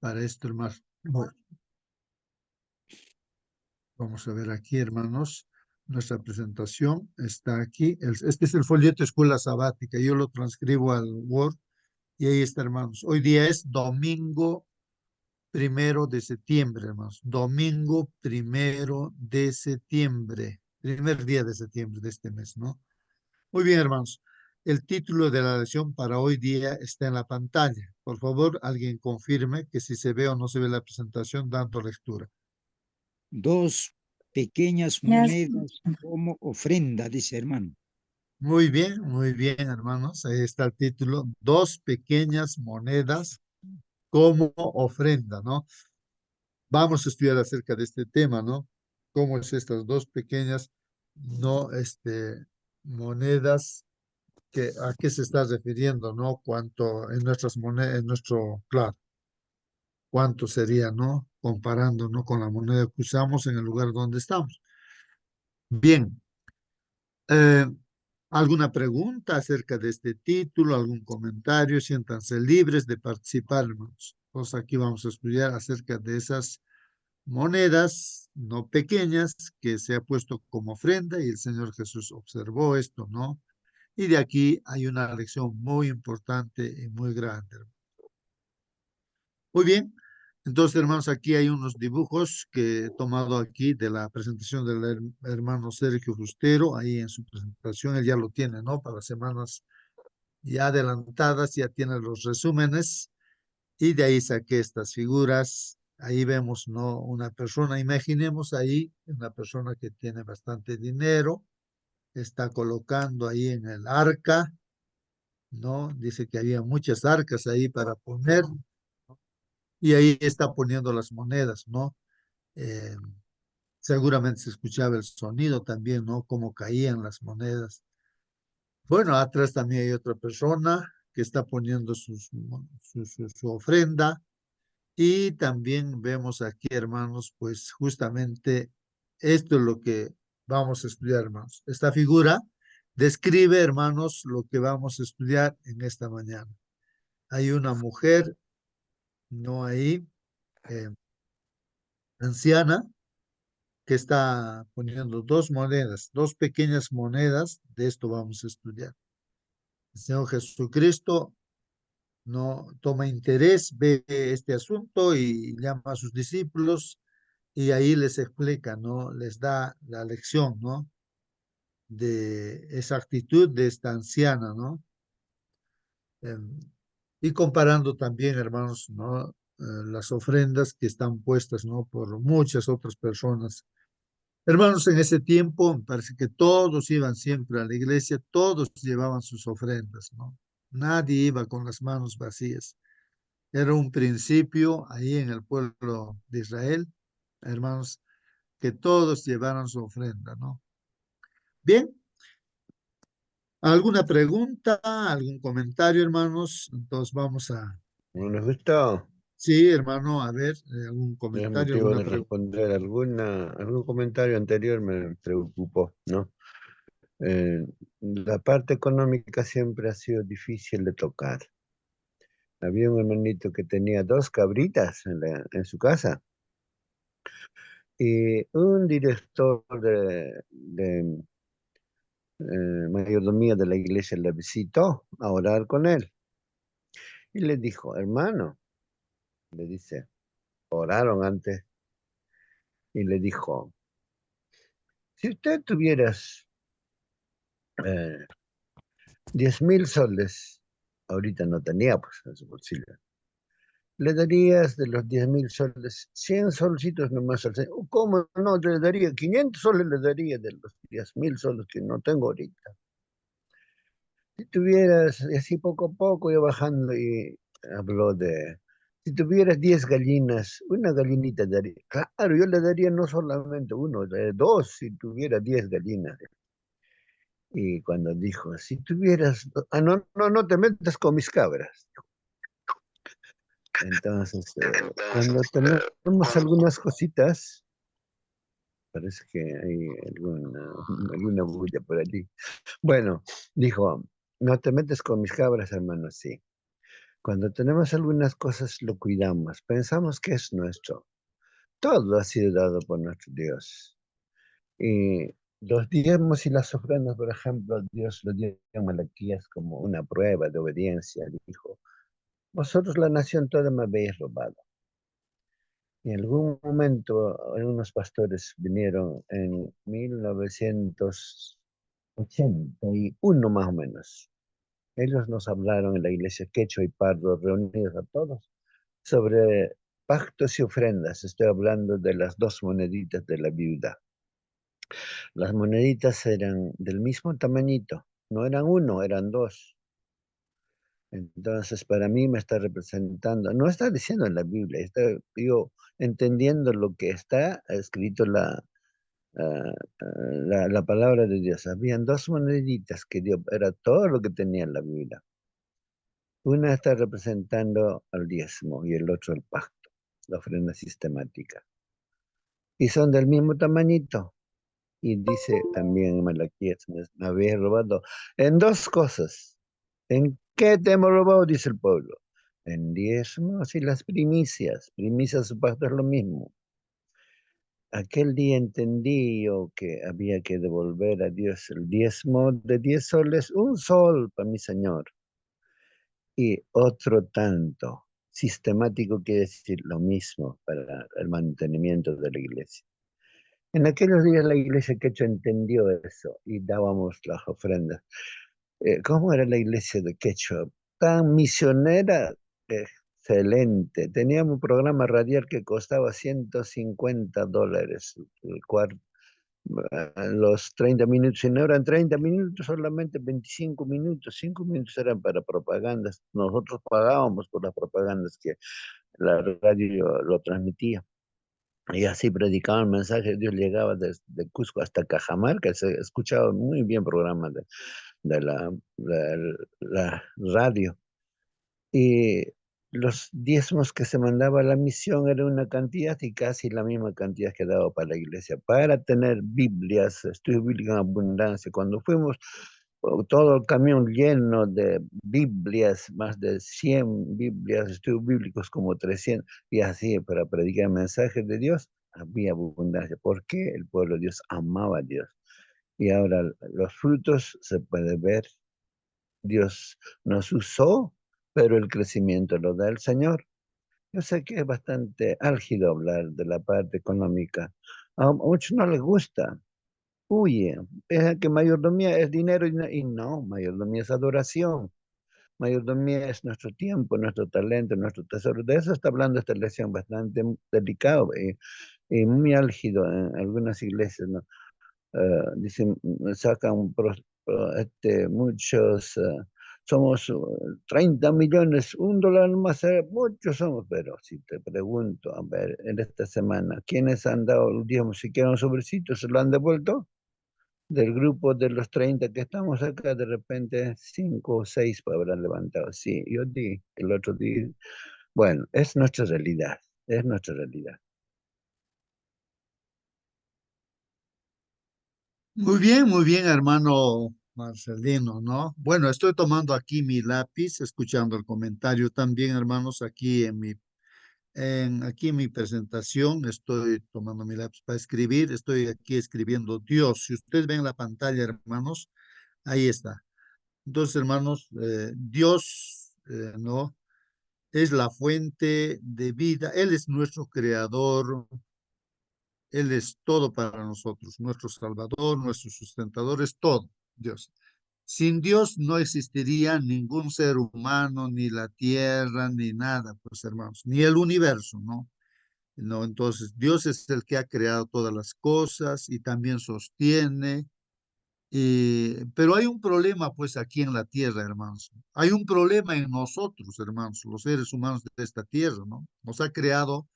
para esto, hermano. Bueno, vamos a ver aquí, hermanos. Nuestra presentación está aquí. Este es el folleto Escuela Sabática. Yo lo transcribo al Word y ahí está, hermanos. Hoy día es domingo 1 de septiembre, hermanos. Domingo 1 de septiembre. Primer día de septiembre de este mes, ¿no? Muy bien, hermanos. El título de la lección para hoy día está en la pantalla. Por favor, alguien confirme que si se ve o no se ve la presentación dando lectura. Dos pequeñas monedas como ofrenda, dice hermano. Muy bien, hermanos. Ahí está el título. Dos pequeñas monedas como ofrenda, ¿no? Vamos a estudiar acerca de este tema, ¿no? Cómo es estas dos pequeñas, no, monedas, a qué se está refiriendo, ¿no? Cuánto en nuestras monedas, claro, cuánto sería, ¿no? Comparando, ¿no? Con la moneda que usamos en el lugar donde estamos. Bien. Eh, ¿Alguna pregunta acerca de este título? ¿Algún comentario? Siéntanse libres de participar, hermanos. Pues aquí vamos a estudiar acerca de esas monedas no pequeñas que se ha puesto como ofrenda y el Señor Jesús observó esto, ¿no? Y de aquí hay una lección muy importante y muy grande. Muy bien. Entonces, hermanos, aquí hay unos dibujos que he tomado aquí de la presentación del hermano Sergio Fustero, ahí en su presentación, él ya lo tiene, ¿no? Para semanas ya adelantadas, ya tiene los resúmenes, y de ahí saqué estas figuras. Ahí vemos, ¿no? Una persona, imaginemos ahí una persona que tiene bastante dinero, está colocando ahí en el arca, ¿no? Dice que había muchas arcas ahí para poner, y ahí está poniendo las monedas, ¿no? Eh, Seguramente se escuchaba el sonido también, ¿no? Cómo caían las monedas. Bueno, atrás también hay otra persona que está poniendo su ofrenda. Y también vemos aquí, hermanos, pues justamente esto es lo que vamos a estudiar, hermanos. Esta figura describe, hermanos, lo que vamos a estudiar en esta mañana. Hay una mujer, no ahí, eh, anciana, que está poniendo dos monedas, dos pequeñas monedas. De esto vamos a estudiar. El Señor Jesucristo no toma interés, ve este asunto y llama a sus discípulos y ahí les explica, ¿no? Les da la lección, ¿no? De esa actitud de esta anciana, ¿no? Y comparando también, hermanos, ¿no? Las ofrendas que están puestas, ¿no? Por muchas otras personas. Hermanos, en ese tiempo parece que todos iban siempre a la iglesia, todos llevaban sus ofrendas, ¿no? Nadie iba con las manos vacías. Era un principio ahí en el pueblo de Israel, hermanos, que todos llevaran su ofrenda, ¿no? Bien, ¿alguna pregunta, algún comentario, hermanos? Entonces vamos a... ¿No les gustó? Sí, hermano, a ver, algún El comentario, motivo alguna de pregunta. responder algún comentario anterior me preocupó, ¿no? Eh, la parte económica siempre ha sido difícil de tocar. Había un hermanito que tenía dos cabritas en su casa y un director de mayordomía de la iglesia le visitó a orar con él y le dijo, hermano, le dice, oraron antes y le dijo, si usted tuvieras 10.000 soles, ahorita no tenía pues en su bolsillo, le darías de los 10.000 soles 100 solcitos nomás al Señor. ¿Cómo no? Le daría 500 soles, le daría de los 10.000 soles que no tengo ahorita. Si tuvieras, y así poco a poco iba bajando y habló de, si tuvieras 10 gallinas, una gallinita daría. Claro, yo le daría no solamente uno, dos si tuviera 10 gallinas. Y cuando dijo, si tuvieras, no te metas con mis cabras. Entonces, cuando tenemos algunas cositas, parece que hay alguna bulla por allí. Bueno, dijo, no te metes con mis cabras, hermano, sí. Cuando tenemos algunas cosas lo cuidamos, pensamos que es nuestro. Todo ha sido dado por nuestro Dios. Y los diezmos y las ofrendas, por ejemplo, Dios lo dio en Malaquías como una prueba de obediencia. Dijo, vosotros la nación toda me habéis robado. Y en algún momento unos pastores vinieron en 1981 más o menos. Ellos nos hablaron en la iglesia Quechua y Pardo, reunidos a todos, sobre pactos y ofrendas. Estoy hablando de las dos moneditas de la viuda. Las moneditas eran del mismo tamañito, no eran uno, eran dos. Entonces, para mí me está representando, no está diciendo en la Biblia, está yo entendiendo lo que está escrito la palabra de Dios. Habían dos moneditas que Dios, era todo lo que tenía en la Biblia. Una está representando al diezmo y el otro el pacto, la ofrenda sistemática. Y son del mismo tamañito. Y dice también en Malaquías, me habéis robado en dos cosas. ¿En qué te hemos robado? Dice el pueblo. En diezmos y las primicias. Primicias, su pacto es lo mismo. Aquel día entendí yo que había que devolver a Dios el diezmo de 10 soles, un sol para mi Señor. Y otro tanto, sistemático quiere decir lo mismo para el mantenimiento de la iglesia. En aquellos días la iglesia quechua entendió eso y dábamos las ofrendas. ¿Cómo era la iglesia de Quechua? Tan misionera, excelente. Teníamos un programa radial que costaba $150 el cuarto. Los 30 minutos, y no eran 30 minutos, solamente 25 minutos, 5 minutos eran para propagandas. Nosotros pagábamos por las propagandas que la radio lo transmitía. Y así predicaba el mensaje, Dios llegaba desde Cusco hasta Cajamarca, se escuchaba muy bien programas de la radio. Y los diezmos que se mandaba a la misión era una cantidad y casi la misma cantidad que daba para la iglesia, para tener Biblias, estudio bíblico en abundancia. Cuando fuimos, todo el camión lleno de Biblias, más de 100 Biblias, estudios bíblicos como 300, y así para predicar el mensaje de Dios, había abundancia, porque el pueblo de Dios amaba a Dios. Y ahora los frutos se puede ver. Dios nos usó, pero el crecimiento lo da el Señor. Yo sé que es bastante álgido hablar de la parte económica. A muchos no les gusta, huye, piensan que mayordomía es dinero y no, mayordomía es adoración. Mayordomía es nuestro tiempo, nuestro talento, nuestro tesoro. De eso está hablando esta lección, bastante delicado y muy álgido en algunas iglesias, ¿no? Dicen, sacan muchos, somos 30 millones, $1 más, muchos somos, pero si te pregunto, a ver, en esta semana, ¿quiénes han dado el diezmo? Siquiera un sobrecito, ¿se lo han devuelto? Del grupo de los 30 que estamos acá, de repente 5 o 6 habrán levantado. Sí, yo di, el otro día. Bueno, es nuestra realidad, es nuestra realidad. Muy bien, hermano Marcelino, ¿no? Bueno, estoy tomando aquí mi lápiz, escuchando el comentario también, hermanos, aquí en mi presentación, estoy tomando mi lápiz para escribir, estoy aquí escribiendo Dios. Si ustedes ven la pantalla, hermanos, ahí está. Entonces, hermanos, Dios, ¿no? Es la fuente de vida, Él es nuestro creador, Él es todo para nosotros, nuestro Salvador, nuestro sustentador, es todo, Dios. Sin Dios no existiría ningún ser humano, ni la tierra, ni nada, pues hermanos, ni el universo, ¿no? No, entonces Dios es el que ha creado todas las cosas y también sostiene. Pero hay un problema, pues, aquí en la tierra, hermanos. Hay un problema en nosotros, hermanos, los seres humanos de esta tierra, ¿no? Nos ha creado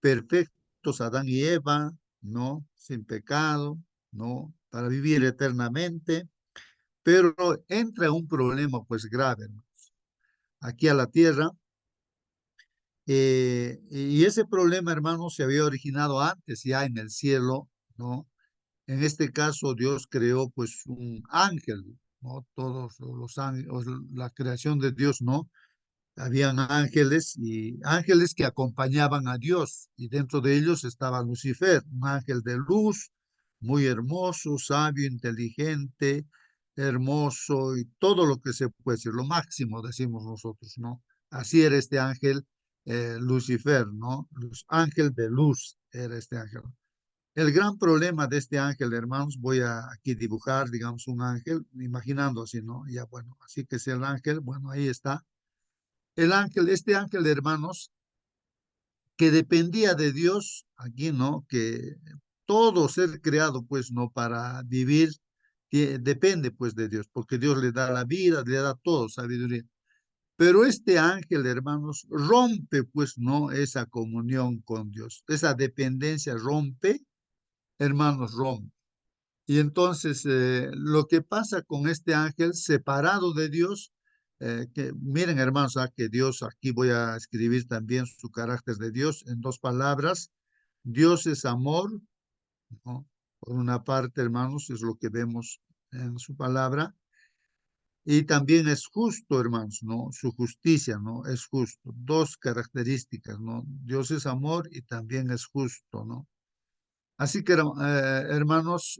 perfectos Adán y Eva, ¿no? Sin pecado, ¿no? Para vivir eternamente, pero entra un problema, pues, grave, hermanos, aquí a la tierra. Y ese problema, hermanos, se había originado antes ya en el cielo, ¿no? En este caso, Dios creó, pues, un ángel, ¿no? Todos los ángeles, la creación de Dios, ¿no? Habían ángeles y ángeles que acompañaban a Dios, y dentro de ellos estaba Lucifer, un ángel de luz, muy hermoso, sabio, inteligente, hermoso y todo lo que se puede decir, lo máximo decimos nosotros, ¿no? Así era este ángel, Lucifer, ¿no? Ángel de luz era este ángel. El gran problema de este ángel, hermanos, voy a aquí dibujar, digamos, un ángel, imaginando así, ¿no? Ya, bueno, así que es el ángel, bueno, ahí está. El ángel, este ángel, hermanos, que dependía de Dios, aquí, ¿no? Que todo ser creado, pues, ¿no? Para vivir, que depende, pues, de Dios, porque Dios le da la vida, le da todo, sabiduría. Pero este ángel, hermanos, rompe, pues, ¿no? Esa comunión con Dios, esa dependencia rompe, hermanos, rompe. Y entonces lo que pasa con este ángel separado de Dios, que miren hermanos, que Dios, aquí voy a escribir también su carácter de Dios en dos palabras. Dios es amor, ¿no? Por una parte, hermanos, es lo que vemos en su palabra. Y también es justo, hermanos, ¿no? Su justicia, ¿no? Es justo. Dos características, ¿no? Dios es amor y también es justo, ¿no? Así que, hermanos,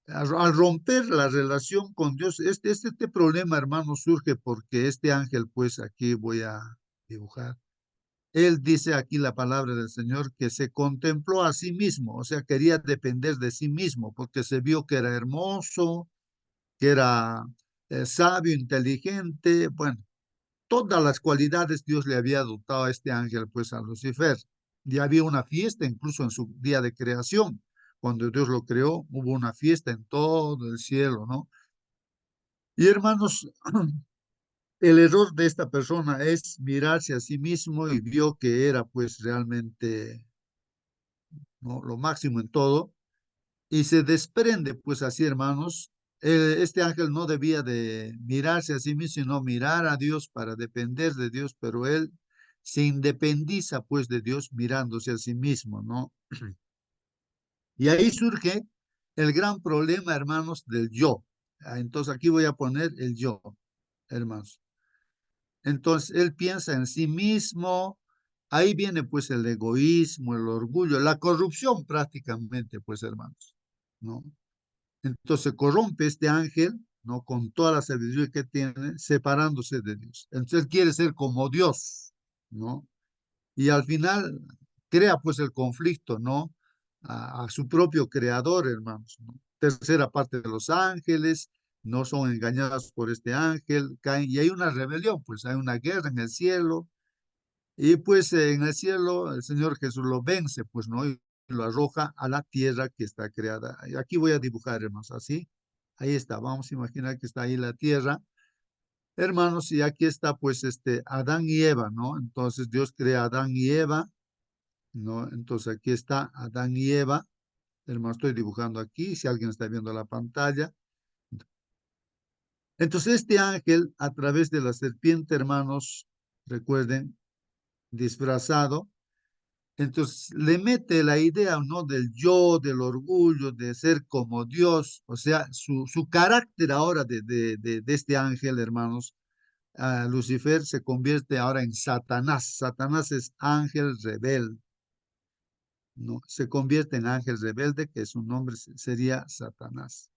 al romper la relación con Dios, este problema, hermano, surge porque este ángel, pues aquí voy a dibujar. Él dice aquí la palabra del Señor que se contempló a sí mismo, o sea, quería depender de sí mismo porque se vio que era hermoso, que era sabio, inteligente, bueno, todas las cualidades Dios le había dotado a este ángel, pues a Lucifer. Y había una fiesta incluso en su día de creación. Cuando Dios lo creó, hubo una fiesta en todo el cielo, ¿no? Y hermanos, el error de esta persona es mirarse a sí mismo y vio que era pues realmente, ¿no? Lo máximo en todo y se desprende pues así, hermanos. Este ángel no debía de mirarse a sí mismo, sino mirar a Dios para depender de Dios, pero él se independiza pues de Dios mirándose a sí mismo, ¿no? Y ahí surge el gran problema, hermanos, del yo. Entonces aquí voy a poner el yo, hermanos. Entonces él piensa en sí mismo, ahí viene pues el egoísmo, el orgullo, la corrupción prácticamente, pues hermanos, ¿no? Entonces corrompe este ángel, ¿no? Con toda la sabiduría que tiene, separándose de Dios. Entonces él quiere ser como Dios, ¿no? Y al final crea pues el conflicto, ¿no? A su propio creador, hermanos, ¿no? Tercera parte de los ángeles no son engañados por este ángel, caen y hay una rebelión, pues hay una guerra en el cielo y pues en el cielo el Señor Jesús lo vence, pues, ¿no? Y lo arroja a la tierra que está creada. Y aquí voy a dibujar, hermanos, así. Ahí está, vamos a imaginar que está ahí la tierra. Hermanos, y aquí está pues Adán y Eva, ¿no? Entonces Dios crea a Adán y Eva, ¿no? Entonces aquí está Adán y Eva. Hermanos, estoy dibujando aquí, si alguien está viendo la pantalla. Entonces este ángel, a través de la serpiente, hermanos, recuerden, disfrazado, entonces le mete la idea, ¿no? Del yo, del orgullo, de ser como Dios, o sea, su carácter ahora de este ángel, hermanos, Lucifer se convierte ahora en Satanás. Satanás es ángel rebelde, ¿no? Se convierte en ángel rebelde, que su nombre sería Satanás.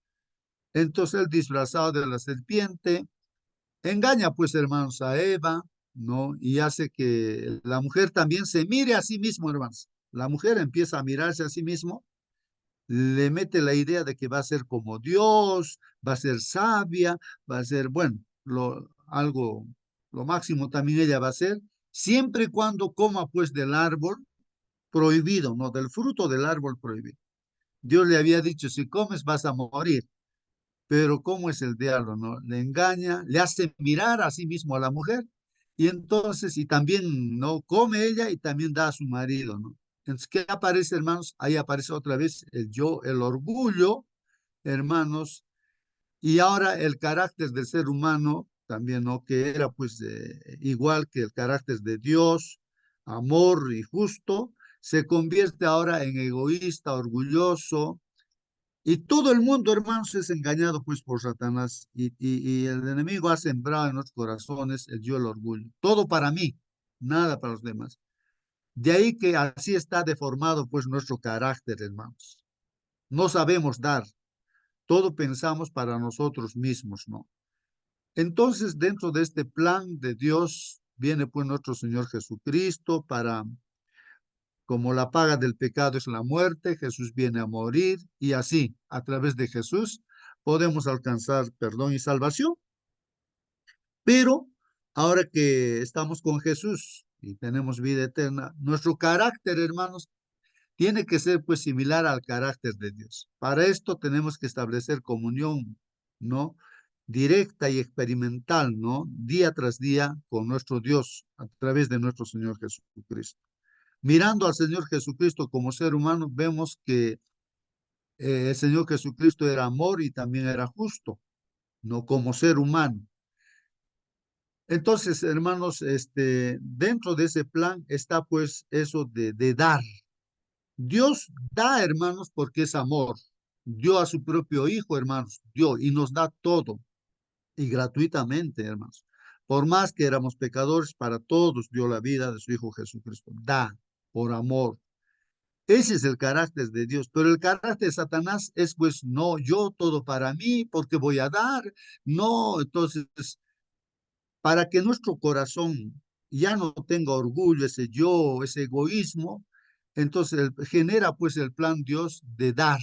Entonces, el disfrazado de la serpiente engaña, pues, hermanos, a Eva, ¿no? Y hace que la mujer también se mire a sí mismo, hermanos. La mujer empieza a mirarse a sí mismo, le mete la idea de que va a ser como Dios, va a ser sabia, va a ser, bueno, algo, lo máximo también ella va a ser, siempre y cuando coma, pues, del árbol prohibido, ¿no? Del fruto del árbol prohibido. Dios le había dicho, si comes vas a morir. Pero ¿cómo es el diablo, no? Le engaña, le hace mirar a sí mismo a la mujer y entonces, y también, ¿no? Come ella y también da a su marido, ¿no? Entonces, ¿qué aparece, hermanos? Ahí aparece otra vez el yo, el orgullo, hermanos, y ahora el carácter del ser humano también, ¿no? Que era pues igual que el carácter de Dios, amor y justo, se convierte ahora en egoísta, orgulloso, Y todo el mundo, hermanos, es engañado pues por Satanás. Y el enemigo ha sembrado en nuestros corazones el orgullo. Todo para mí, nada para los demás. De ahí que así está deformado pues nuestro carácter, hermanos. No sabemos dar, todo pensamos para nosotros mismos, ¿no? Entonces, dentro de este plan de Dios, viene pues nuestro Señor Jesucristo para, como la paga del pecado es la muerte, Jesús viene a morir y así, a través de Jesús, podemos alcanzar perdón y salvación. Pero ahora que estamos con Jesús y tenemos vida eterna, nuestro carácter, hermanos, tiene que ser pues similar al carácter de Dios. Para esto tenemos que establecer comunión, ¿no? Directa y experimental, ¿no? Día tras día con nuestro Dios a través de nuestro Señor Jesucristo. Mirando al Señor Jesucristo como ser humano, vemos que el Señor Jesucristo era amor y también era justo, ¿no? Como ser humano. Entonces, hermanos, dentro de ese plan está pues eso de dar. Dios da, hermanos, porque es amor. Dio a su propio Hijo, hermanos, dio y nos da todo y gratuitamente, hermanos. Por más que éramos pecadores, para todos dio la vida de su Hijo Jesucristo. Da por amor. Ese es el carácter de Dios, pero el carácter de Satanás es pues no, yo todo para mí, porque voy a dar, no, entonces, para que nuestro corazón ya no tenga orgullo, ese yo, ese egoísmo, entonces genera pues el plan Dios de dar.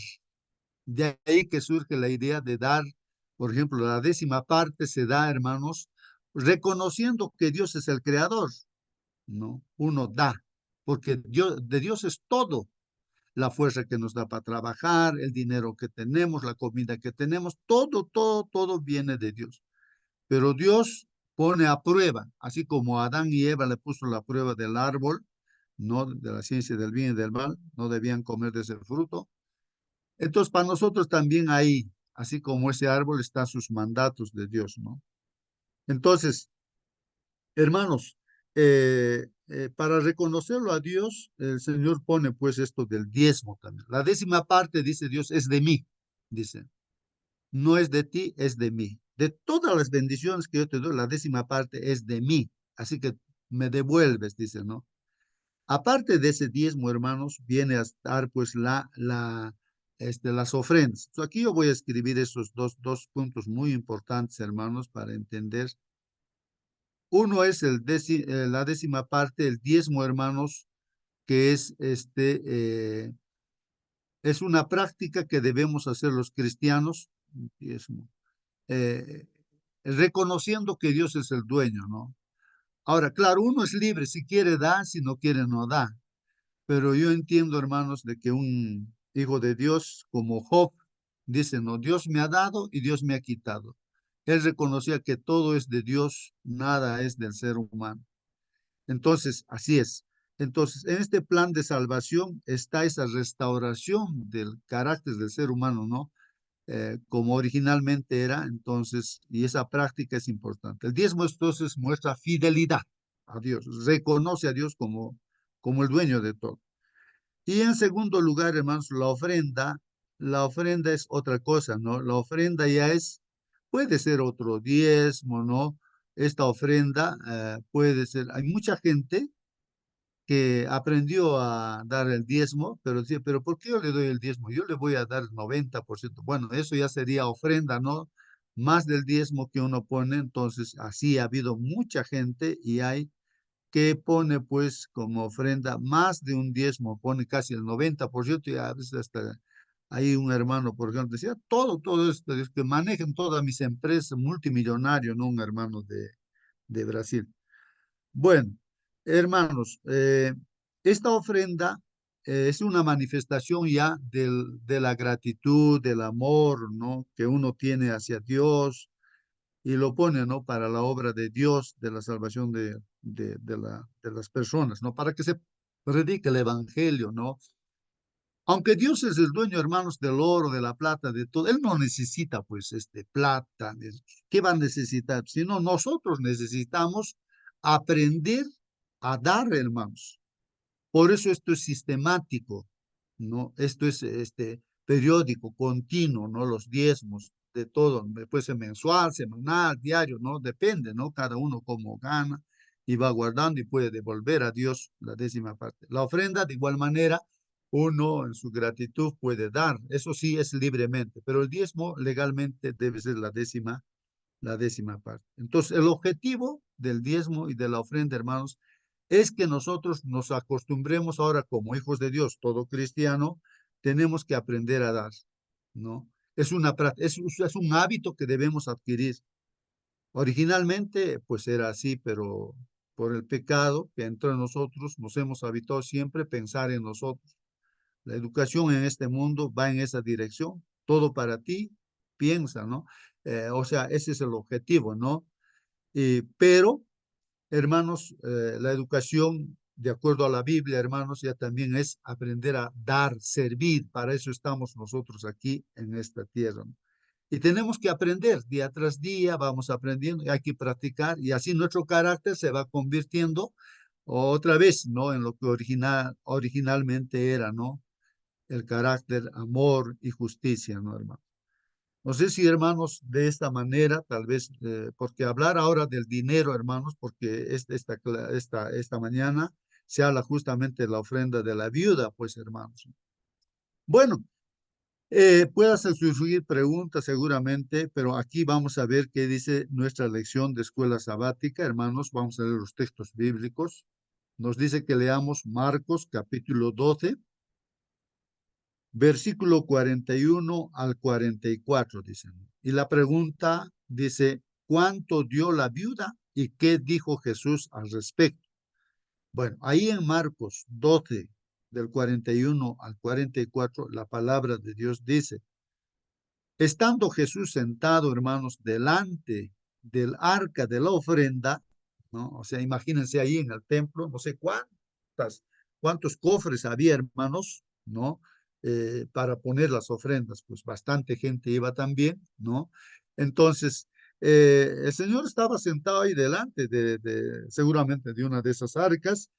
De ahí que surge la idea de dar, por ejemplo, la 10ª parte se da, hermanos, reconociendo que Dios es el creador, ¿no? Uno da, porque de Dios es todo, la fuerza que nos da para trabajar, el dinero que tenemos, la comida que tenemos, todo viene de Dios. Pero Dios pone a prueba, así como a Adán y Eva le puso la prueba del árbol, no de la ciencia del bien y del mal, no debían comer de ese fruto. Entonces, para nosotros también ahí, así como ese árbol, están sus mandatos de Dios, ¿no? Entonces, hermanos, para reconocerlo a Dios, el Señor pone pues esto del diezmo también. La 10ª parte, dice Dios, es de mí, dice. No es de ti, es de mí. De todas las bendiciones que yo te doy, la 10ª parte es de mí. Así que me devuelves, dice, ¿no? Aparte de ese diezmo, hermanos, viene a estar pues las ofrendas. Aquí yo voy a escribir esos dos puntos muy importantes, hermanos, para entender. Uno es la 10ª parte, el diezmo, hermanos, que es una práctica que debemos hacer los cristianos, diezmo, eh, reconociendo que Dios es el dueño, ¿no? Ahora, claro, uno es libre, si quiere da, si no quiere no da. Pero yo entiendo, hermanos, de que un hijo de Dios como Job dice, no, Dios me ha dado y Dios me ha quitado. Él reconocía que todo es de Dios, nada es del ser humano. Entonces, así es. Entonces, en este plan de salvación está esa restauración del carácter del ser humano, ¿no? Como originalmente era, entonces, y esa práctica es importante. El diezmo entonces muestra fidelidad a Dios, reconoce a Dios como el dueño de todo. Y en segundo lugar, hermanos, la ofrenda es otra cosa, ¿no? La ofrenda ya puede ser otro diezmo, ¿no? Esta ofrenda puede ser, hay mucha gente que aprendió a dar el diezmo, pero decía, pero ¿por qué yo le doy el diezmo? Yo le voy a dar el 90%. Bueno, eso ya sería ofrenda, ¿no? Más del diezmo que uno pone, entonces así ha habido mucha gente y hay que pone pues como ofrenda más de un diezmo, pone casi el 90% y a veces hasta hay un hermano, por ejemplo, decía, todo esto, es que manejen todas mis empresas, multimillonario, ¿no? Un hermano de Brasil. Bueno, hermanos, esta ofrenda es una manifestación ya de la gratitud, del amor, ¿no? Que uno tiene hacia Dios y lo pone, ¿no? Para la obra de Dios, de la salvación de las personas, ¿no? Para que se predique el evangelio, ¿no? Aunque Dios es el dueño, hermanos, del oro, de la plata, de todo, Él no necesita, pues, plata. ¿Qué va a necesitar? Sino nosotros necesitamos aprender a dar, hermanos. Por eso esto es sistemático, ¿no? Esto es, periódico, continuo, ¿no? Los diezmos de todo, puede ser mensual, semanal, diario, ¿no? Depende, ¿no? Cada uno como gana y va guardando y puede devolver a Dios la 10ª parte. La ofrenda, de igual manera, uno en su gratitud puede dar, eso sí es libremente, pero el diezmo legalmente debe ser la 10ª parte. Entonces, el objetivo del diezmo y de la ofrenda, hermanos, es que nosotros nos acostumbremos ahora como hijos de Dios, todo cristiano, tenemos que aprender a dar, ¿no? Es es un hábito que debemos adquirir. Originalmente, pues era así, pero por el pecado que entró en nosotros, nos hemos habituado siempre a pensar en nosotros. La educación en este mundo va en esa dirección. Todo para ti, piensa, ¿no? O sea, ese es el objetivo, ¿no? Pero, hermanos, la educación, de acuerdo a la Biblia, hermanos, ya también es aprender a dar, servir. Para eso estamos nosotros aquí en esta tierra, ¿no? Y tenemos que aprender día tras día, vamos aprendiendo, y hay que practicar, y así nuestro carácter se va convirtiendo otra vez, ¿no? En lo que originalmente era, ¿no? El carácter, amor y justicia, ¿no, hermano? No sé si, hermanos, de esta manera, tal vez, porque hablar ahora del dinero, hermanos, porque esta mañana se habla justamente de la ofrenda de la viuda, pues, hermanos. Bueno, puedas surgir preguntas seguramente, pero aquí vamos a ver qué dice nuestra lección de escuela sabática, hermanos. Vamos a leer los textos bíblicos. Nos dice que leamos Marcos capítulo 12, versículo 41 al 44, dicen. Y la pregunta dice, ¿cuánto dio la viuda y qué dijo Jesús al respecto? Bueno, ahí en Marcos 12, del 41 al 44, la palabra de Dios dice, estando Jesús sentado, hermanos, delante del arca de la ofrenda, ¿no? O sea, imagínense ahí en el templo, no sé cuántos cofres había, hermanos, ¿no? Para poner las ofrendas, pues bastante gente iba también, ¿no? Entonces, el Señor estaba sentado ahí delante seguramente de una de esas arcas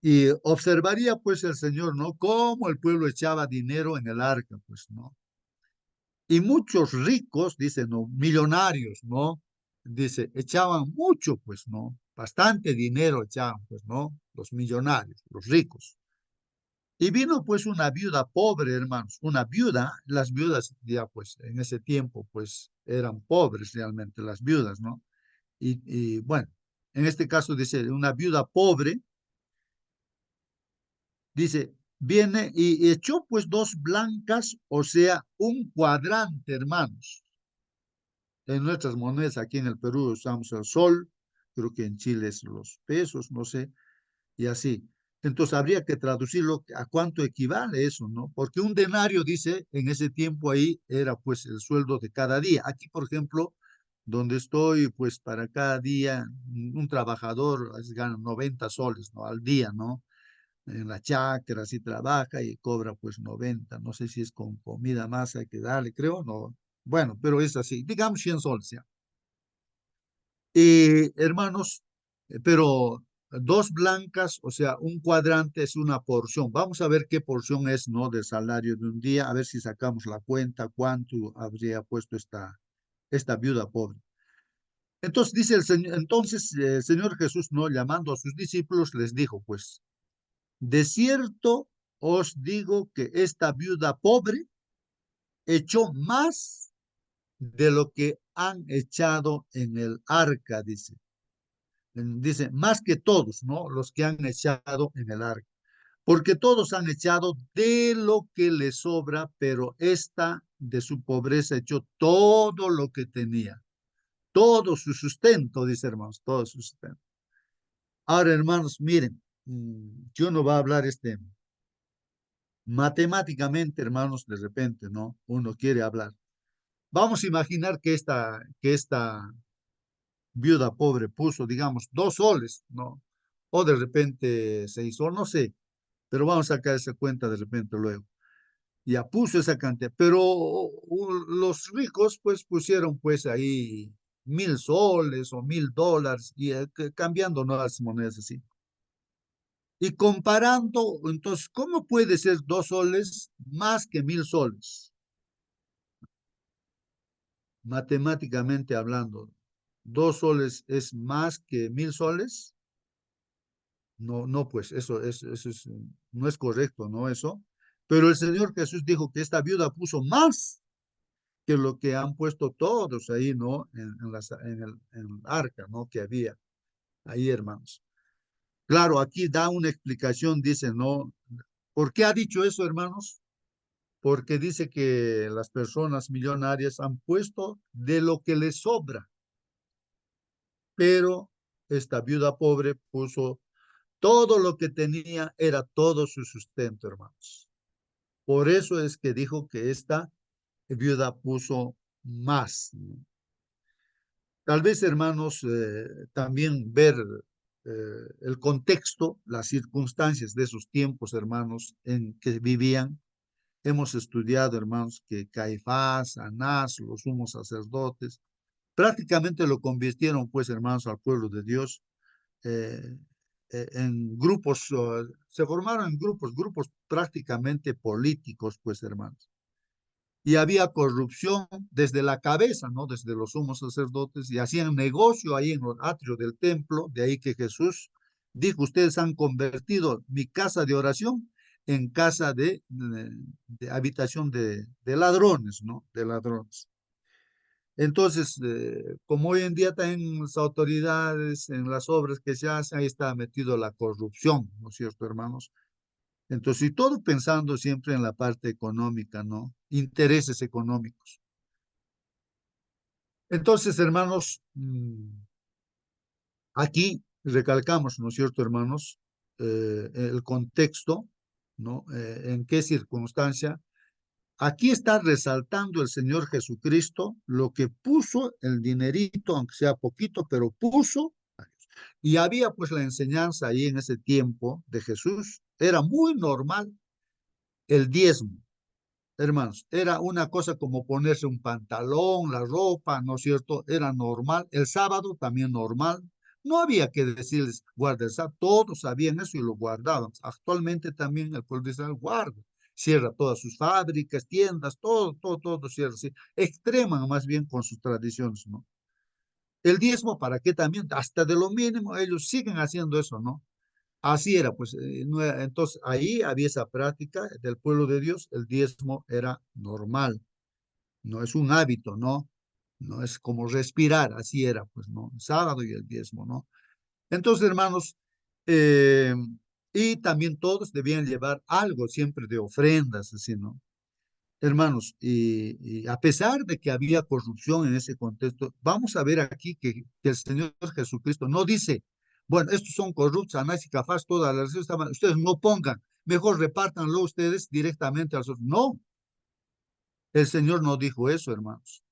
y observaría pues el Señor, ¿no? Cómo el pueblo echaba dinero en el arca, pues, ¿no? Y muchos ricos, dice, no, millonarios, ¿no? Dice, echaban mucho, pues, ¿no? Bastante dinero echaban, pues, ¿no? Los millonarios, los ricos. Y vino, pues, una viuda pobre, hermanos. Una viuda, las viudas ya, pues, en ese tiempo, pues, eran pobres realmente, las viudas, ¿no? Y bueno, en este caso dice, una viuda pobre, dice, viene y echó, pues, 2 blancas, o sea, un cuadrante, hermanos. En nuestras monedas aquí en el Perú usamos el sol, creo que en Chile es los pesos, no sé, y así. Entonces habría que traducirlo a cuánto equivale eso, ¿no? Porque un denario, dice, en ese tiempo ahí era pues el sueldo de cada día. Aquí, por ejemplo, donde estoy, pues para cada día, un trabajador gana 90 soles, ¿no? Al día, ¿no? En la chacra, así trabaja y cobra pues 90. No sé si es con comida más hay que darle, creo, no. Bueno, pero es así, digamos 100 soles ya. Hermanos, pero 2 blancas, o sea, un cuadrante es una porción. Vamos a ver qué porción es, ¿no? Del salario de un día, a ver si sacamos la cuenta, cuánto habría puesto esta viuda pobre. Entonces dice el Señor Jesús, ¿no? Llamando a sus discípulos, les dijo, pues, de cierto os digo que esta viuda pobre echó más de lo que han echado en el arca, dice. Dice, más que todos, ¿no? Los que han echado en el arca. Porque todos han echado de lo que les sobra, pero esta de su pobreza echó todo lo que tenía. Todo su sustento, dice hermanos, todo su sustento. Ahora, hermanos, miren, yo no va a hablar matemáticamente, hermanos, de repente, ¿no? Uno quiere hablar. Vamos a imaginar que esta viuda pobre puso, digamos, 2 soles, ¿no? O de repente 6 soles, no sé, pero vamos a sacar esa cuenta de repente luego. Ya puso esa cantidad, pero los ricos pues pusieron pues ahí 1.000 soles o $1.000 y cambiando nuevas monedas así. Y comparando, entonces, ¿cómo puede ser 2 soles más que 1000 soles? Matemáticamente hablando, 2 soles es más que 1000 soles. No, no, pues eso es, no es correcto, ¿no? Eso. Pero el Señor Jesús dijo que esta viuda puso más que lo que han puesto todos ahí, ¿no? En el arca, ¿no? Que había ahí, hermanos. Claro, aquí da una explicación, dice, ¿no? ¿Por qué ha dicho eso, hermanos? Porque dice que las personas millonarias han puesto de lo que les sobra, pero esta viuda pobre puso todo lo que tenía, era todo su sustento, hermanos. Por eso es que dijo que esta viuda puso más, ¿no? Tal vez, hermanos, también ver el contexto, las circunstancias de esos tiempos, hermanos, en que vivían. Hemos estudiado, hermanos, que Caifás, Anás, los sumos sacerdotes, prácticamente lo convirtieron, pues, hermanos, al pueblo de Dios eh, en grupos, se formaron en grupos prácticamente políticos, pues, hermanos. Y había corrupción desde la cabeza, ¿no? Desde los sumos sacerdotes, y hacían negocio ahí en los atrios del templo, de ahí que Jesús dijo, ustedes han convertido mi casa de oración en casa de habitación de ladrones, ¿no? De ladrones. Entonces, como hoy en día también las autoridades, en las obras que se hacen, ahí está metido la corrupción, ¿no es cierto, hermanos? Entonces, y todo pensando siempre en la parte económica, ¿no? Intereses económicos. Entonces, hermanos, aquí recalcamos, ¿no es cierto, hermanos? El contexto, ¿no? En qué circunstancia. Aquí está resaltando el Señor Jesucristo lo que puso el dinerito, aunque sea poquito, pero puso. Y había pues la enseñanza ahí en ese tiempo de Jesús. Era muy normal el diezmo. Hermanos, era una cosa como ponerse un pantalón, la ropa, ¿no es cierto? Era normal. El sábado también normal. No había que decirles, guarda el sábado. Todos sabían eso y lo guardaban. Actualmente también el pueblo de Israel guarda. Cierra todas sus fábricas, tiendas, todo cierra. ¿Sí? Extreman más bien con sus tradiciones, ¿no? El diezmo, ¿para qué también? Hasta de lo mínimo, ellos siguen haciendo eso, ¿no? Así era, pues, entonces ahí había esa práctica del pueblo de Dios, el diezmo era normal, no es un hábito, ¿no? No es como respirar, así era, pues, ¿no? El sábado y el diezmo, ¿no? Entonces, hermanos, eh, y también todos debían llevar algo siempre de ofrendas, así, ¿no? Hermanos, y a pesar de que había corrupción en ese contexto, vamos a ver aquí que el Señor Jesucristo no dice, bueno, estos son corruptos, Anás y Cafás, todas las estaban, ustedes no pongan, mejor repártanlo ustedes directamente a los otros. No, el Señor no dijo eso, hermanos.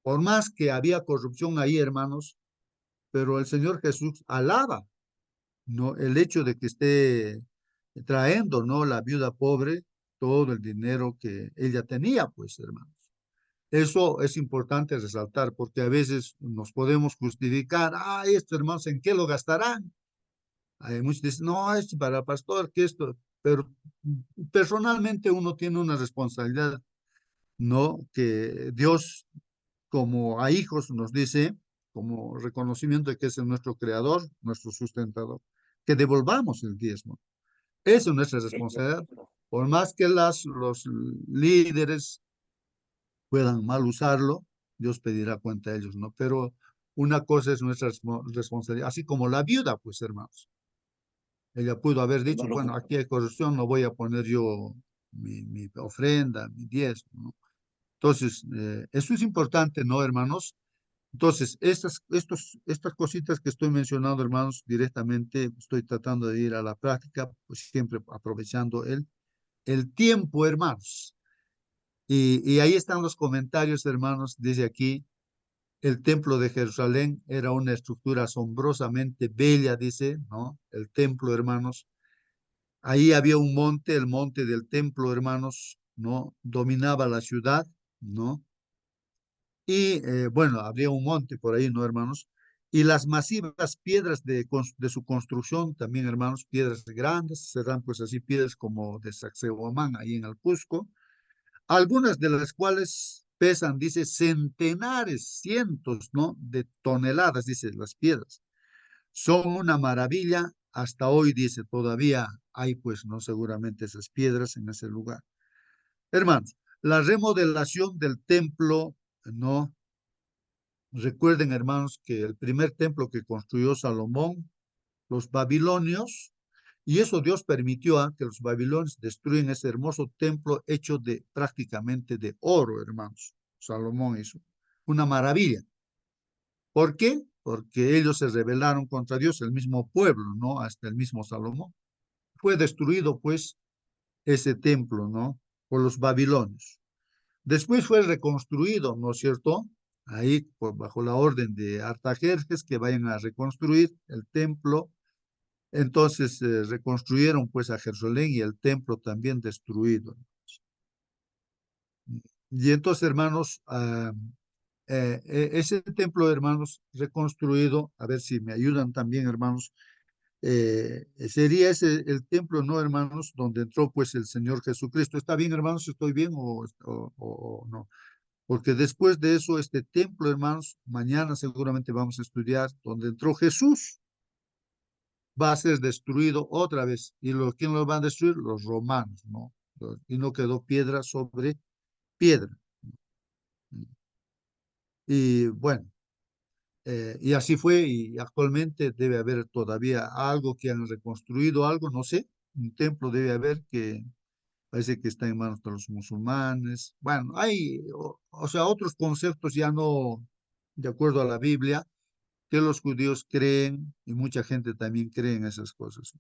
Por más que había corrupción ahí, hermanos, pero el Señor Jesús alaba, ¿no? El hecho de que esté trayendo, ¿no? La viuda pobre, todo el dinero que ella tenía, pues, hermanos. Eso es importante resaltar porque a veces nos podemos justificar, esto hermanos, ¿en qué lo gastarán? Hay muchos dicen, no, es para el pastor, que esto, pero personalmente uno tiene una responsabilidad, ¿no? Que Dios, como a hijos, nos dice, como reconocimiento de que es nuestro creador, nuestro sustentador, que devolvamos el diezmo. Esa es nuestra responsabilidad. Por más que los líderes puedan mal usarlo, Dios pedirá cuenta a ellos, ¿no? Pero una cosa es nuestra responsabilidad, así como la viuda, pues, hermanos. Ella pudo haber dicho, bueno, aquí hay corrupción, no voy a poner yo mi ofrenda, mi diezmo, ¿no? Entonces, eso es importante, ¿no, hermanos? Entonces, estas cositas que estoy mencionando, hermanos, directamente estoy tratando de ir a la práctica, pues siempre aprovechando el tiempo, hermanos. Y ahí están los comentarios, hermanos, dice aquí, el templo de Jerusalén era una estructura asombrosamente bella, dice, ¿no? El templo, hermanos. Ahí había un monte, el monte del templo, hermanos, ¿no? Dominaba la ciudad, ¿no? Y bueno, habría un monte por ahí, ¿no, hermanos? Y las masivas piedras de su construcción, también hermanos, piedras grandes, serán pues así piedras como de Sacsayhuamán, ahí en el Cusco, algunas de las cuales pesan, dice, centenares, cientos, ¿no? De toneladas, dice, las piedras. Son una maravilla, hasta hoy, dice, todavía hay pues, ¿no? Seguramente esas piedras en ese lugar. Hermanos, la remodelación del templo, ¿no? Recuerden, hermanos, que el primer templo que construyó Salomón, los babilonios, y eso Dios permitió que los babilonios destruyen ese hermoso templo hecho de prácticamente de oro, hermanos. Salomón hizo una maravilla. ¿Por qué? Porque ellos se rebelaron contra Dios, el mismo pueblo, ¿no? Hasta el mismo Salomón. Fue destruido, pues, ese templo, ¿no? Por los babilonios. Después fue reconstruido, ¿no es cierto? Ahí, bajo la orden de Artajerjes, que vayan a reconstruir el templo. Entonces reconstruyeron pues a Jerusalén y el templo también destruido. Y entonces, hermanos, ese templo, hermanos, reconstruido, a ver si me ayudan también, hermanos, sería ese el templo, ¿no, hermanos? Donde entró pues el Señor Jesucristo. ¿Está bien, hermanos? ¿Estoy bien o no? Porque después de eso, este templo, hermanos, mañana seguramente vamos a estudiar donde entró Jesús, va a ser destruido otra vez. ¿Y quién lo van a destruir? Los romanos, ¿no? Y no quedó piedra sobre piedra. Y bueno, y así fue, y actualmente debe haber todavía algo que han reconstruido, algo, no sé, un templo debe haber que parece que está en manos de los musulmanes. Bueno, hay, o sea, otros conceptos ya no de acuerdo a la Biblia, que los judíos creen y mucha gente también cree en esas cosas.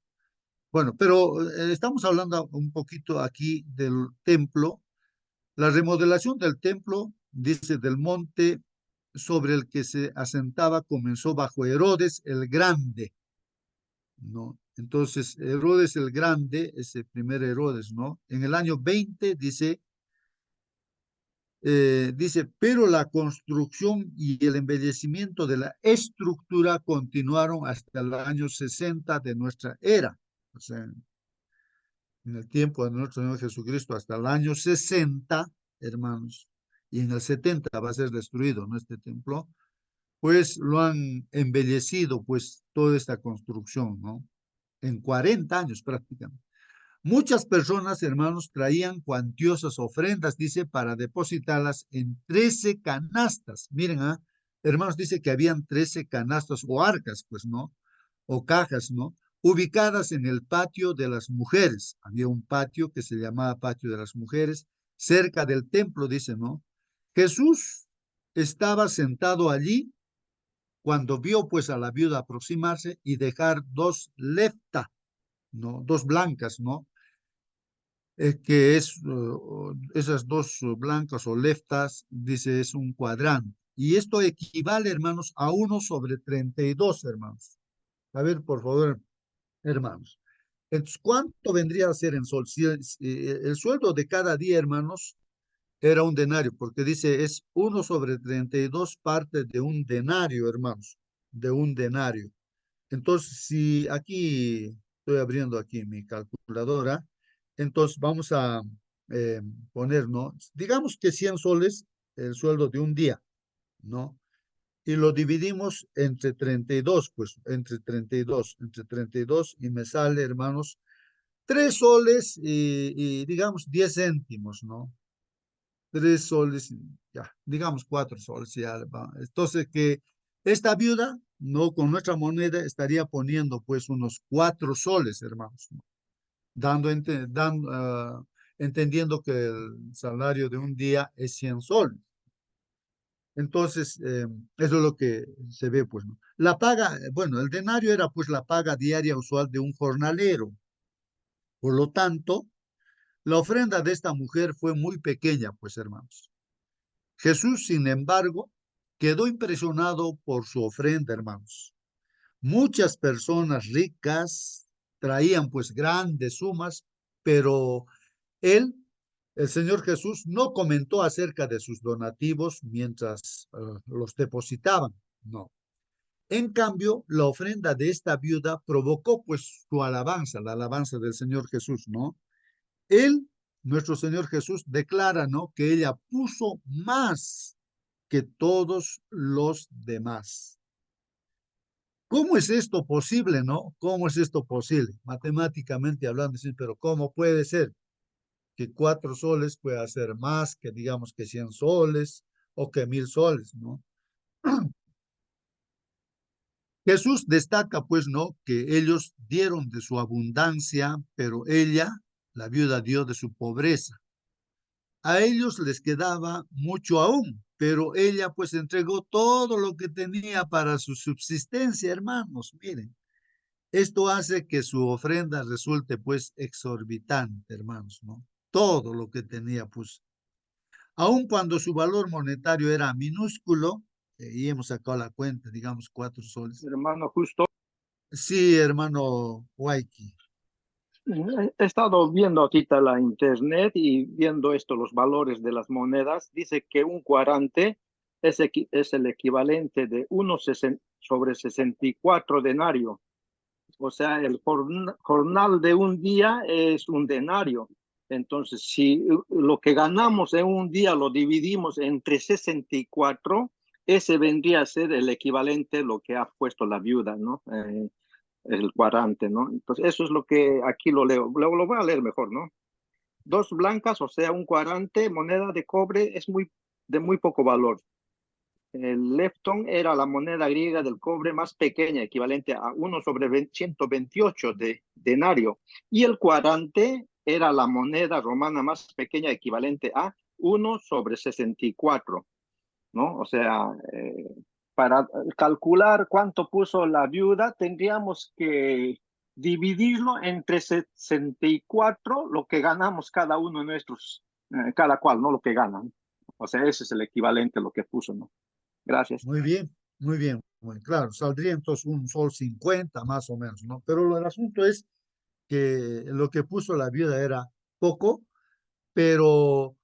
Bueno, pero estamos hablando un poquito aquí del templo. La remodelación del templo, dice, del monte sobre el que se asentaba comenzó bajo Herodes el Grande, ¿no? Entonces, Herodes el Grande, ese primer Herodes, ¿no? En el año 20, dice, pero la construcción y el embellecimiento de la estructura continuaron hasta el año 60 de nuestra era. O sea, en el tiempo de nuestro Señor Jesucristo hasta el año 60, hermanos, y en el 70 va a ser destruido, ¿no? Este templo, pues lo han embellecido, pues toda esta construcción, ¿no? En 40 años prácticamente. Muchas personas, hermanos, traían cuantiosas ofrendas, dice, para depositarlas en 13 canastas. Miren, hermanos, dice que habían 13 canastas o arcas, pues, ¿no? O cajas, ¿no? Ubicadas en el patio de las mujeres. Había un patio que se llamaba patio de las mujeres, cerca del templo, dice, ¿no? Jesús estaba sentado allí cuando vio, pues, a la viuda aproximarse y dejar dos lepta, ¿no? Dos blancas, ¿no? Que es, esas dos blancas o leftas, dice, es un cuadrante. Y esto equivale, hermanos, a 1/32, hermanos. A ver, por favor, hermanos. Entonces, ¿cuánto vendría a ser en sol? Si el sueldo de cada día, hermanos, era un denario, porque dice, es 1/32 partes de un denario, hermanos, de un denario. Entonces, si aquí estoy abriendo aquí mi calculadora, entonces vamos a poner, ¿no? Digamos que 100 soles el sueldo de un día, ¿no? Y lo dividimos entre 32, pues entre 32, y me sale, hermanos, 3 soles y digamos 10 céntimos, ¿no? 3 soles, ya, digamos 4 soles, ya. Entonces, que esta viuda, no con nuestra moneda, estaría poniendo pues unos 4 soles, hermanos, ¿no? Entendiendo que el salario de un día es 100 soles. Entonces, eso es lo que se ve, pues, ¿no? La paga, bueno, el denario era pues la paga diaria usual de un jornalero. Por lo tanto, la ofrenda de esta mujer fue muy pequeña, pues, hermanos. Jesús, sin embargo, quedó impresionado por su ofrenda, hermanos. Muchas personas ricas traían pues grandes sumas, pero él, el Señor Jesús, no comentó acerca de sus donativos mientras los depositaban, no. En cambio, la ofrenda de esta viuda provocó pues su alabanza, la alabanza del Señor Jesús, ¿no? Él, nuestro Señor Jesús, declara, ¿no? Que ella puso más que todos los demás. ¿Cómo es esto posible, no? ¿Cómo es esto posible? Matemáticamente hablando, sí, pero ¿cómo puede ser que 4 soles pueda ser más que, digamos, que 100 soles o que 1000 soles, ¿no? Jesús destaca, pues, ¿no? Que ellos dieron de su abundancia, pero ella, la viuda, dio de su pobreza. A ellos les quedaba mucho aún, pero ella, pues, entregó todo lo que tenía para su subsistencia, hermanos. Miren, esto hace que su ofrenda resulte, pues, exorbitante, hermanos, ¿no? Todo lo que tenía, pues, aun cuando su valor monetario era minúsculo, y hemos sacado la cuenta, digamos, 4 soles. Hermano, justo Sí, hermano Waiki. he estado viendo ahorita la internet y viendo esto, los valores de las monedas. Dice que un cuarante es el equivalente de 1/64 denario. O sea, el jornal de un día es un denario. Entonces, si lo que ganamos en un día lo dividimos entre 64, ese vendría a ser el equivalente a lo que ha puesto la viuda, ¿no? El cuarante, ¿no? Entonces, eso es lo que aquí lo leo. Lo voy a leer mejor, ¿no? 2 blancas, o sea, un cuarante, moneda de cobre, es de muy poco valor. El lepton era la moneda griega del cobre más pequeña, equivalente a 1/128 de denario. Y el cuarante era la moneda romana más pequeña, equivalente a 1/64, ¿no? O sea, para calcular cuánto puso la viuda, tendríamos que dividirlo entre 64, lo que ganamos cada uno de nuestros, cada cual, ¿no? Lo que ganan. O sea, ese es el equivalente a lo que puso, ¿no? Gracias. Muy bien, muy bien. Muy claro, saldría entonces 1 sol 50 más o menos, ¿no? Pero el asunto es que lo que puso la viuda era poco, pero,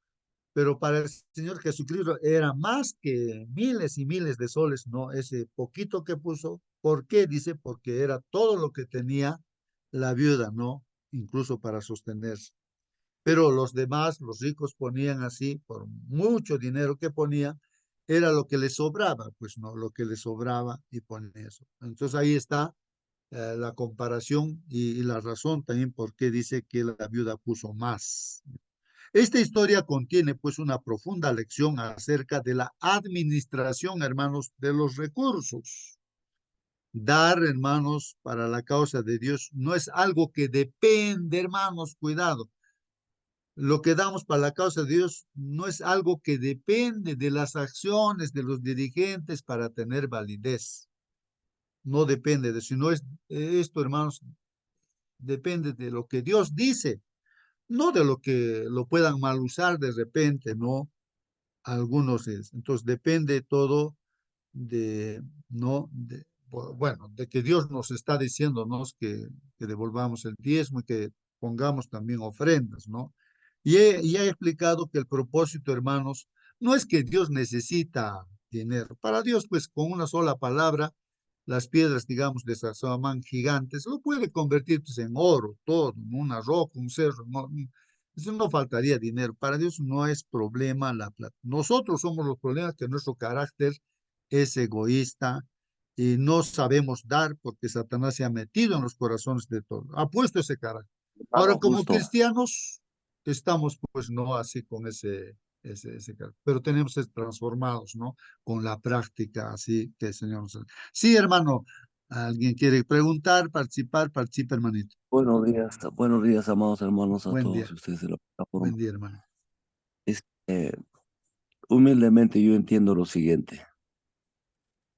pero para el Señor Jesucristo era más que miles y miles de soles, ¿no? Ese poquito que puso. ¿Por qué? Dice, porque era todo lo que tenía la viuda, ¿no? Incluso para sostenerse. Pero los demás, los ricos ponían así, por mucho dinero que ponían, era lo que les sobraba, pues no, lo que les sobraba y ponen eso. Entonces ahí está la comparación y la razón también por qué dice que la viuda puso más. Esta historia contiene pues una profunda lección acerca de la administración, hermanos, de los recursos. Dar, hermanos, para la causa de Dios no es algo que depende, hermanos, cuidado. Lo que damos para la causa de Dios no es algo que depende de las acciones de los dirigentes para tener validez. No depende de, sino es esto, hermanos, depende de lo que Dios dice, no de lo que lo puedan mal usar de repente, ¿no? Algunos es. Entonces depende todo de, ¿no? Bueno, de que Dios nos está diciéndonos que devolvamos el diezmo y que pongamos también ofrendas, ¿no? Y he explicado que el propósito, hermanos, no es que Dios necesita dinero. Para Dios, pues con una sola palabra, las piedras, digamos, de Sazamán gigantes, lo puede convertir pues, en oro, todo, ¿no? Una roca, un cerro, no, eso no faltaría dinero. Para Dios no es problema la plata. Nosotros somos los problemas que nuestro carácter es egoísta y no sabemos dar porque Satanás se ha metido en los corazones de todos. Ha puesto ese carácter. Ahora, Claro, como justo. cristianos, estamos pues no así con ese carácter, pero tenemos que ser transformados, ¿no? Con la práctica, así que el Señor nos... Sí, hermano, ¿alguien quiere preguntar, participar? Participa, hermanito. Buenos días, amados hermanos, a Buen todos día, ustedes de la plataforma. buen día, hermano. Eh, Humildemente yo entiendo lo siguiente.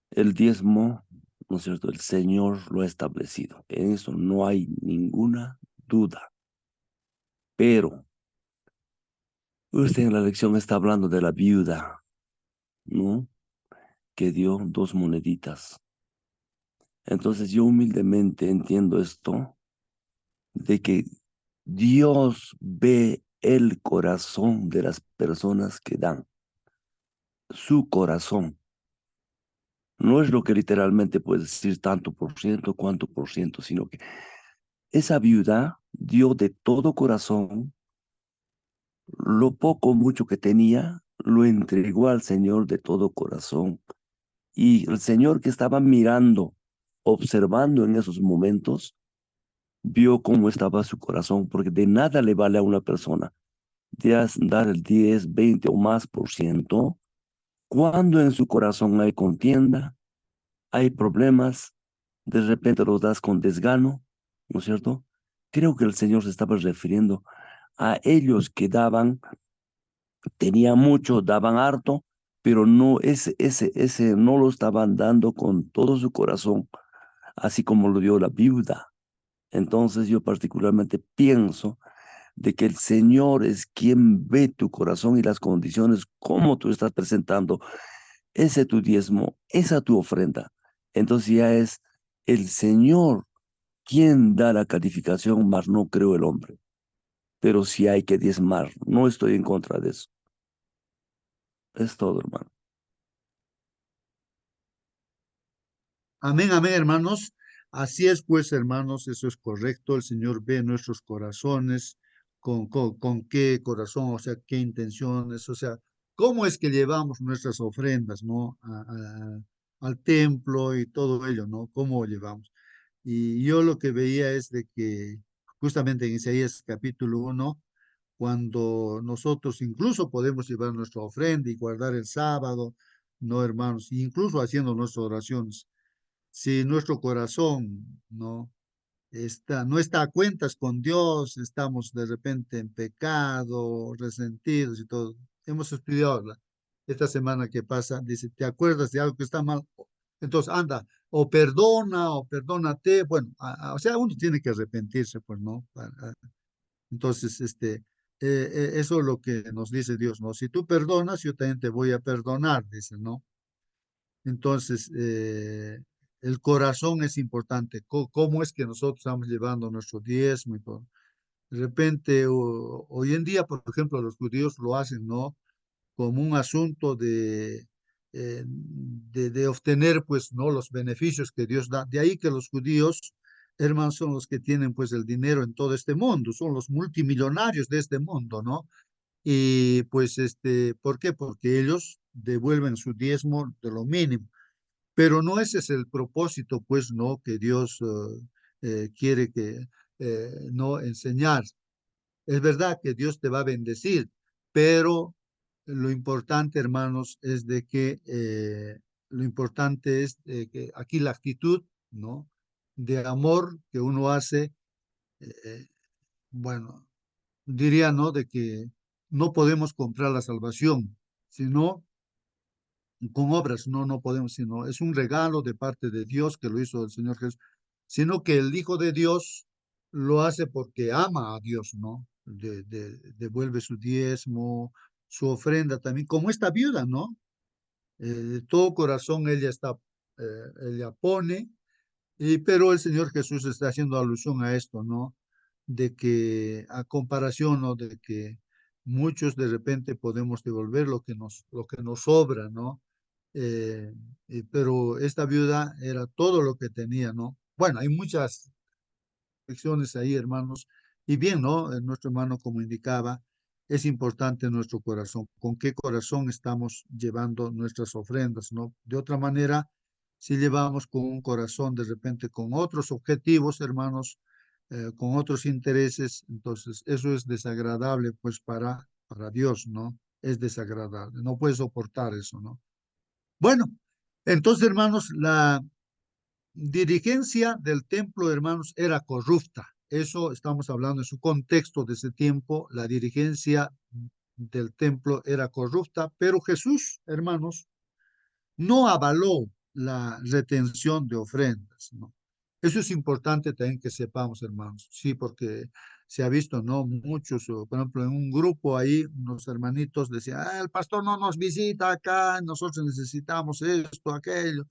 El diezmo, ¿no es cierto? El Señor lo ha establecido. En eso no hay ninguna duda. Pero usted en la lección está hablando de la viuda, ¿no? Que dio 2 moneditas. Entonces yo humildemente entiendo esto, de que Dios ve el corazón de las personas que dan. Su corazón. No es lo que literalmente puede decir tanto por ciento, cuánto por ciento, sino que esa viuda dio de todo corazón lo poco o mucho que tenía, lo entregó al Señor de todo corazón. Y el Señor que estaba mirando, observando en esos momentos, vio cómo estaba su corazón, porque de nada le vale a una persona dar el 10, 20 o más por ciento, cuando en su corazón hay contienda, hay problemas, de repente los das con desgano, ¿no es cierto? Creo que el Señor se estaba refiriendo a ellos que daban, tenían mucho, daban harto, pero no, ese no lo estaban dando con todo su corazón, así como lo dio la viuda. Entonces yo particularmente pienso de que el Señor es quien ve tu corazón y las condiciones, cómo tú estás presentando ese tu diezmo, esa tu ofrenda. Entonces ya es el Señor quien da la calificación, mas no creo el hombre. Pero sí hay que diezmar, no estoy en contra de eso. Es todo, hermano. Amén, amén, hermanos. Así es, pues, hermanos, eso es correcto. El Señor ve nuestros corazones, con qué corazón, o sea, qué intenciones, o sea, cómo es que llevamos nuestras ofrendas, ¿no? Al templo y todo ello, ¿no? Cómo llevamos. Y yo lo que veía es de que justamente en Isaías capítulo 1, cuando nosotros incluso podemos llevar nuestra ofrenda y guardar el sábado, ¿no, hermanos? Incluso haciendo nuestras oraciones, si nuestro corazón no está a cuentas con Dios, estamos de repente en pecado, resentidos y todo. Hemos estudiado esta semana que pasa, dice, ¿te acuerdas de algo que está mal? Entonces anda, o perdona, o perdónate. Bueno, o sea, uno tiene que arrepentirse, pues, ¿no? Entonces, eso es lo que nos dice Dios, ¿no? Si tú perdonas, yo también te voy a perdonar, dice, ¿no? Entonces, el corazón es importante. ¿Cómo es que nosotros estamos llevando nuestro diezmo y todo? De repente, hoy en día, por ejemplo, los judíos lo hacen, ¿no? Como un asunto de obtener, pues, ¿no? Los beneficios que Dios da. De ahí que los judíos, hermanos, son los que tienen, pues, el dinero en todo este mundo, son los multimillonarios de este mundo, ¿no? Y, pues, ¿por qué? Porque ellos devuelven su diezmo de lo mínimo. Pero no ese es el propósito, pues, ¿no? Que Dios quiere que, no enseñar. Es verdad que Dios te va a bendecir, pero lo importante, hermanos, es de que, lo importante es que aquí la actitud, ¿no? De amor que uno hace, eh, bueno, diría, ¿no? De que no podemos comprar la salvación, sino con obras, no podemos, sino es un regalo de parte de Dios que lo hizo el Señor Jesús, sino que el Hijo de Dios lo hace porque ama a Dios, ¿no? Devuelve su diezmo, su ofrenda también, como esta viuda, ¿no? De todo corazón ella pone, pero el Señor Jesús está haciendo alusión a esto, ¿no? De que a comparación, ¿no? De que muchos de repente podemos devolver lo que nos sobra, ¿no? Eh, pero esta viuda era todo lo que tenía, ¿no? Bueno, hay muchas lecciones ahí, hermanos, y bien, ¿no? Nuestro hermano, como indicaba, es importante nuestro corazón, con qué corazón estamos llevando nuestras ofrendas, ¿no? De otra manera, si llevamos con un corazón de repente con otros objetivos, hermanos, con otros intereses, entonces eso es desagradable, pues para Dios, ¿no? Es desagradable, no puede soportar eso, ¿no? Bueno, entonces, hermanos, la dirigencia del templo, hermanos, era corrupta. Eso estamos hablando en su contexto de ese tiempo. La dirigencia del templo era corrupta, pero Jesús, hermanos, no avaló la retención de ofrendas, ¿no? Eso es importante también que sepamos, hermanos. Sí, porque se ha visto, ¿no? Muchos, por ejemplo, en un grupo ahí, unos hermanitos decían, el pastor no nos visita acá, nosotros necesitamos esto, aquello.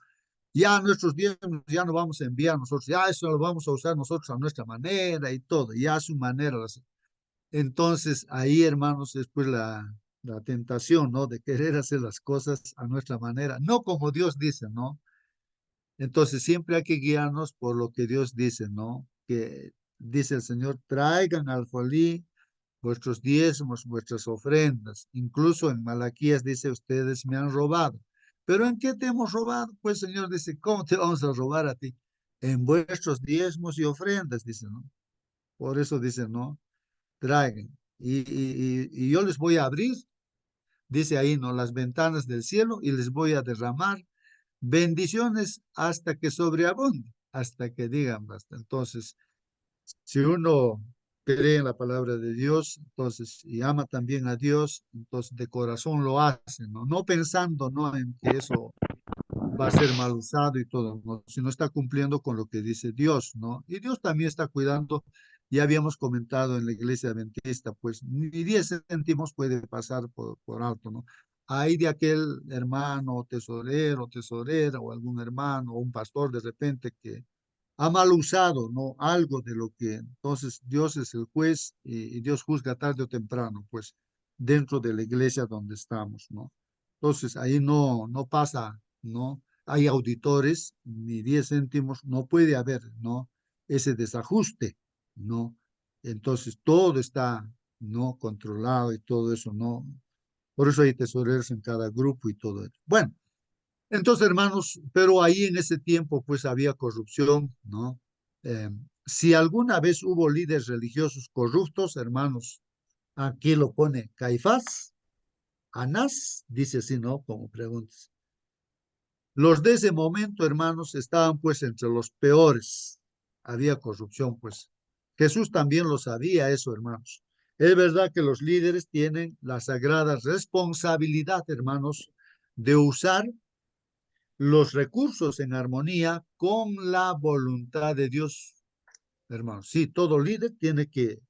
Ya nuestros diezmos ya no vamos a enviar nosotros, ya eso lo vamos a usar nosotros a nuestra manera y todo, ya a su manera. Entonces, ahí, hermanos, después la tentación, ¿no? De querer hacer las cosas a nuestra manera, no como Dios dice, ¿no? Entonces siempre hay que guiarnos por lo que Dios dice, ¿no? Que dice el Señor, traigan al alfolí vuestros diezmos, vuestras ofrendas. Incluso en Malaquías dice, ustedes me han robado. ¿Pero en qué te hemos robado? Pues el Señor dice, ¿cómo te vamos a robar a ti? En vuestros diezmos y ofrendas, dice, ¿no? Por eso dice, ¿no? Traigan. Y yo les voy a abrir, dice ahí, ¿no? Las ventanas del cielo y les voy a derramar bendiciones hasta que sobreabunde, hasta que digan basta. Entonces, si uno cree en la palabra de Dios, entonces, y ama también a Dios, entonces de corazón lo hace, ¿no? No pensando, ¿no? En que eso va a ser mal usado y todo, ¿no? Sino está cumpliendo con lo que dice Dios, ¿no? Y Dios también está cuidando, ya habíamos comentado en la iglesia adventista, pues ni 10 céntimos puede pasar por alto, ¿no? Hay de aquel hermano tesorero, tesorera, o algún hermano, o un pastor de repente que ha mal usado, ¿no? Algo de lo que, entonces Dios es el juez y Dios juzga tarde o temprano, pues dentro de la iglesia donde estamos, ¿no? Entonces ahí no pasa, ¿no? Hay auditores, ni 10 céntimos, no puede haber, ¿no? Ese desajuste, ¿no? Entonces todo está, ¿no? Controlado y todo eso, ¿no? Por eso hay tesoreros en cada grupo y todo eso. Bueno, entonces, hermanos, pero ahí en ese tiempo pues había corrupción, ¿no? Eh, si alguna vez hubo líderes religiosos corruptos, hermanos, aquí lo pone Caifás, Anás, dice así, ¿no? Como preguntas. Los de ese momento, hermanos, estaban pues entre los peores. Había corrupción, pues. Jesús también lo sabía eso, hermanos. Es verdad que los líderes tienen la sagrada responsabilidad, hermanos, de usar los recursos en armonía con la voluntad de Dios, hermanos. Sí, todo líder tiene que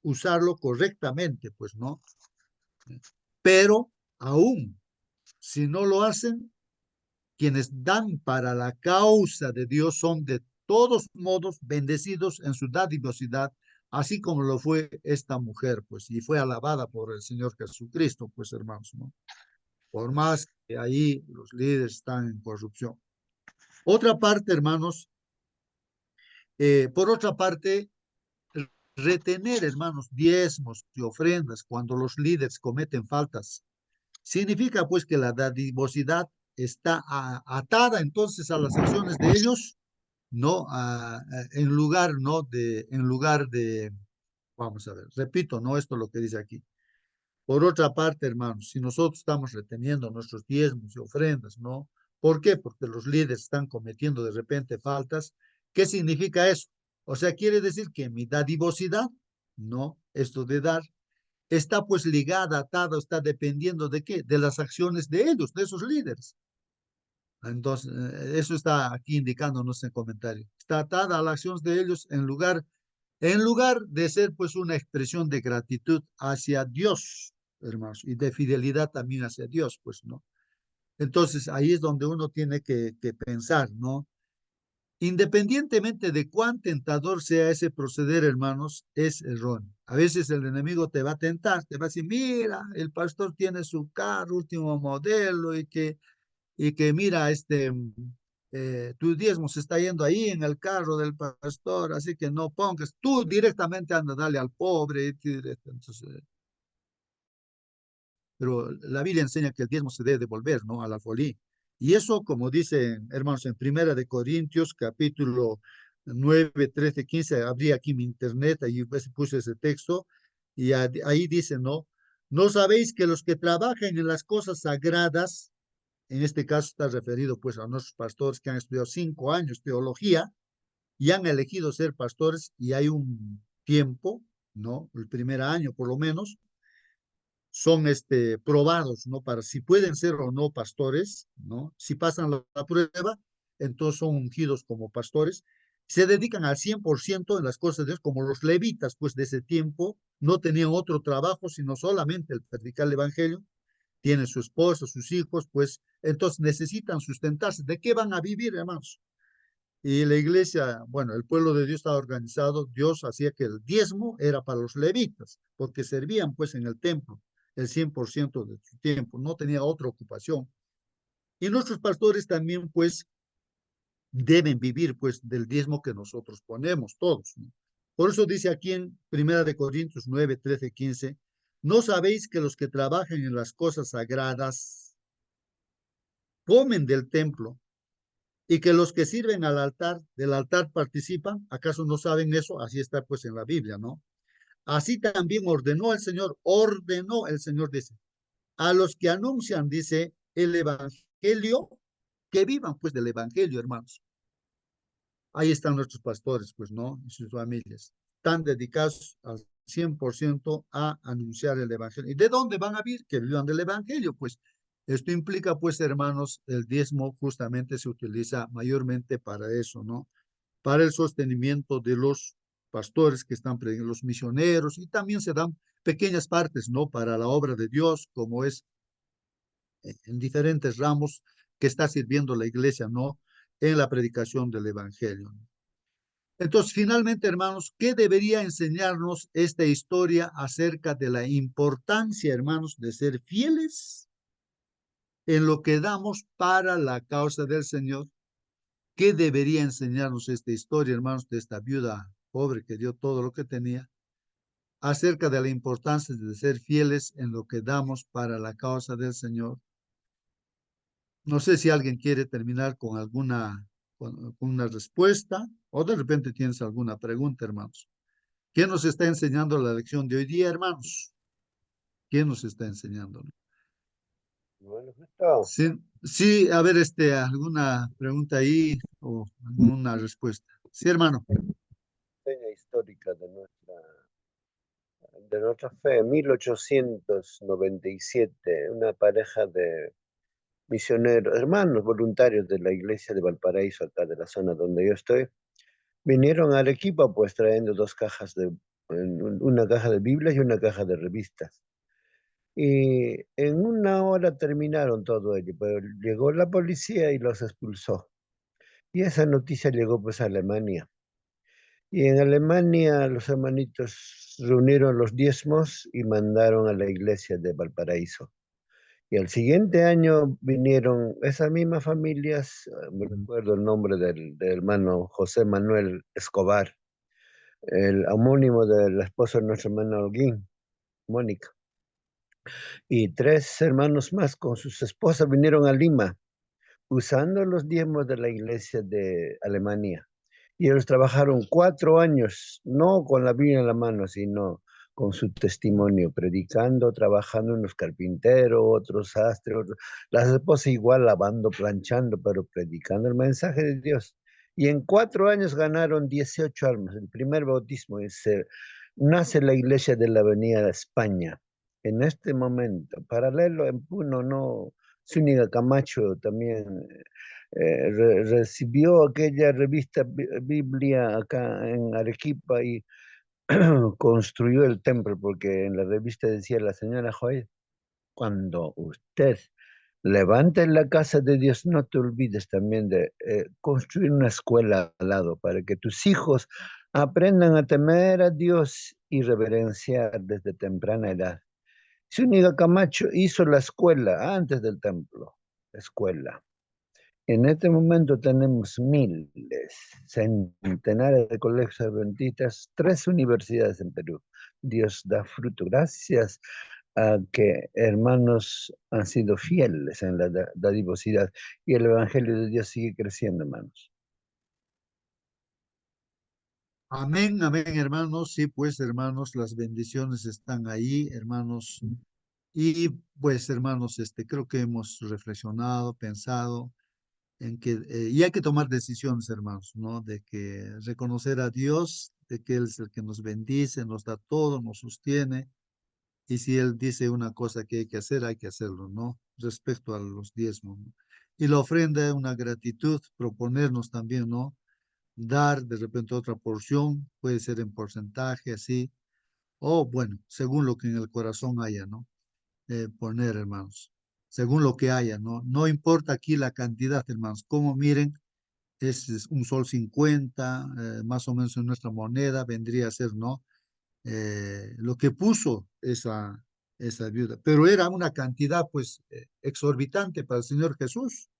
usarlo correctamente, pues, ¿no? Pero aún si no lo hacen, quienes dan para la causa de Dios son de todos modos bendecidos en su dadivosidad, así como lo fue esta mujer, pues, y fue alabada por el Señor Jesucristo, pues, hermanos, ¿no? Por más que ahí los líderes están en corrupción. Otra parte, hermanos, por otra parte, retener, hermanos, diezmos y ofrendas cuando los líderes cometen faltas, significa pues que la dadivosidad está atada entonces a las acciones de ellos, no en lugar de, vamos a ver, repito, no esto es lo que dice aquí. Por otra parte, hermanos, si nosotros estamos reteniendo nuestros diezmos y ofrendas, ¿no? ¿Por qué? Porque los líderes están cometiendo de repente faltas. ¿Qué significa eso? O sea, quiere decir que mi dadivosidad, ¿no? Esto de dar, está pues ligada, atada, está dependiendo de qué? De las acciones de ellos, de esos líderes. Entonces, eso está aquí indicándonos en el comentario. Está atada a las acciones de ellos en lugar de ser pues una expresión de gratitud hacia Dios, hermanos, y de fidelidad también hacia Dios, pues, ¿no? Entonces, ahí es donde uno tiene que pensar, ¿no? Independientemente de cuán tentador sea ese proceder, hermanos, es erróneo. A veces el enemigo te va a tentar, te va a decir, mira, el pastor tiene su carro último modelo y que mira, tu diezmo se está yendo ahí en el carro del pastor, así que no pongas, tú directamente anda, dale al pobre. Entonces, pero la Biblia enseña que el diezmo se debe devolver, ¿no? Al alfolí. Y eso, como dicen, hermanos, en Primera de Corintios, capítulo 9, 13, 15, abrí aquí mi internet, ahí puse ese texto, y ahí dice, ¿no? ¿No sabéis que los que trabajan en las cosas sagradas, en este caso está referido pues a nuestros pastores que han estudiado 5 años teología y han elegido ser pastores y hay un tiempo, ¿no? El primer año por lo menos, son probados, ¿no? Para si pueden ser o no pastores, ¿no? Si pasan la prueba, entonces son ungidos como pastores. Se dedican al 100% en las cosas de Dios, como los levitas, pues de ese tiempo no tenían otro trabajo, sino solamente el predicar el evangelio. Tienen su esposa, sus hijos, pues entonces necesitan sustentarse. ¿De qué van a vivir, hermanos? Y la iglesia, bueno, el pueblo de Dios estaba organizado, Dios hacía que el diezmo era para los levitas, porque servían pues en el templo el 100% de su tiempo, no tenía otra ocupación. Y nuestros pastores también pues deben vivir pues del diezmo que nosotros ponemos todos, ¿no? Por eso dice aquí en 1 Corintios 9, 13, 15, ¿no sabéis que los que trabajan en las cosas sagradas comen del templo y que los que sirven al altar, del altar participan? ¿Acaso no saben eso? Así está pues en la Biblia, ¿no? Así también ordenó el Señor, dice, a los que anuncian, dice, el evangelio, que vivan pues del evangelio, hermanos. Ahí están nuestros pastores, pues, ¿no? Y sus familias. Están dedicados al 100% a anunciar el evangelio. ¿Y de dónde van a vivir? Que vivan del evangelio, pues. Esto implica, pues, hermanos, el diezmo justamente se utiliza mayormente para eso, ¿no? Para el sostenimiento de los pastores que están predicando, los misioneros, y también se dan pequeñas partes, ¿no? Para la obra de Dios, como es en diferentes ramos que está sirviendo la iglesia, ¿no? En la predicación del evangelio. Entonces, finalmente, hermanos, ¿qué debería enseñarnos esta historia acerca de la importancia, hermanos, de ser fieles en lo que damos para la causa del Señor? ¿Qué debería enseñarnos esta historia, hermanos, de esta viuda pobre que dio todo lo que tenía, acerca de la importancia de ser fieles en lo que damos para la causa del Señor? No sé si alguien quiere terminar con una respuesta o de repente tienes alguna pregunta, hermanos. ¿Qué nos está enseñando la lección de hoy día, hermanos? ¿Qué nos está enseñando? Bueno, Gustavo, Sí, sí, a ver, alguna pregunta ahí o alguna respuesta. Sí, hermano. seña histórica de nuestra fe, 1897, una pareja de misioneros, hermanos voluntarios de la iglesia de Valparaíso, acá de la zona donde yo estoy, vinieron a Arequipa pues trayendo una caja de Biblias y una caja de revistas. Y en una hora terminaron todo ello, pero llegó la policía y los expulsó. Y esa noticia llegó pues a Alemania. Y en Alemania los hermanitos reunieron los diezmos y mandaron a la iglesia de Valparaíso. Y al siguiente año vinieron esas mismas familias, me recuerdo el nombre del hermano José Manuel Escobar, el homónimo de la esposa de nuestra hermana Holguín, Mónica. Y tres hermanos más con sus esposas vinieron a Lima, usando los diezmos de la iglesia de Alemania. Y ellos trabajaron 4 años, no con la Biblia en la mano, sino con su testimonio, predicando, trabajando, unos carpinteros, otros sastres, las esposas igual lavando, planchando, pero predicando el mensaje de Dios. Y en 4 años ganaron 18 almas, el primer bautismo, y nace la iglesia de la Avenida España. En este momento, paralelo en Puno, no, Zúñiga Camacho también recibió aquella revista Biblia acá en Arequipa y construyó el templo, porque en la revista decía la señora Joy, cuando usted levante la casa de Dios, no te olvides también de construir una escuela al lado para que tus hijos aprendan a temer a Dios y reverenciar desde temprana edad. Zúñiga Camacho hizo la escuela antes del templo, escuela. En este momento tenemos miles, centenares de colegios adventistas, 3 universidades en Perú. Dios da fruto gracias a que hermanos han sido fieles en la dadivosidad y el Evangelio de Dios sigue creciendo, hermanos. Amén, amén, hermanos. Sí, pues, hermanos, las bendiciones están ahí, hermanos. Y pues, hermanos, creo que hemos reflexionado, pensado en que, y hay que tomar decisiones, hermanos, ¿no? De que reconocer a Dios, de que Él es el que nos bendice, nos da todo, nos sostiene. Y si Él dice una cosa que hay que hacerlo, ¿no? Respecto a los diezmos, ¿no? Y la ofrenda es una gratitud, proponernos también, ¿no? Dar de repente otra porción, puede ser en porcentaje, así, o bueno, según lo que en el corazón haya, ¿no? Poner, hermanos, según lo que haya, ¿no? No importa aquí la cantidad, hermanos, como miren, es un sol 50, más o menos en nuestra moneda, vendría a ser, ¿no? Lo que puso esa viuda, pero era una cantidad, pues, exorbitante para el Señor Jesús.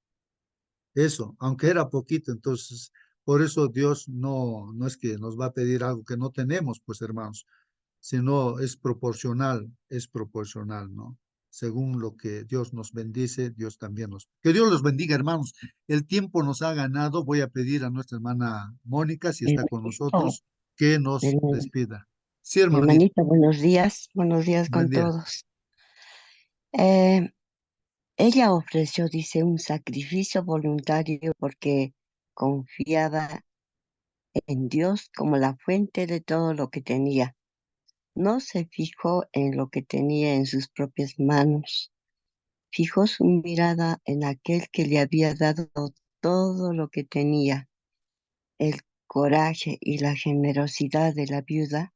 Eso, aunque era poquito, entonces, por eso Dios no es que nos va a pedir algo que no tenemos, pues hermanos, sino es proporcional, ¿no? Según lo que Dios nos bendice, Dios también nos. Que Dios los bendiga, hermanos. El tiempo nos ha ganado. Voy a pedir a nuestra hermana Mónica, si está con Hermanito, nosotros, que nos herman- despida. Sí, hermanito, hermanito, buenos días buen con día. todos. Eh, Ella ofreció, dice, un sacrificio voluntario porque confiaba en Dios como la fuente de todo lo que tenía. No se fijó en lo que tenía en sus propias manos. Fijó su mirada en aquel que le había dado todo lo que tenía. El coraje y la generosidad de la viuda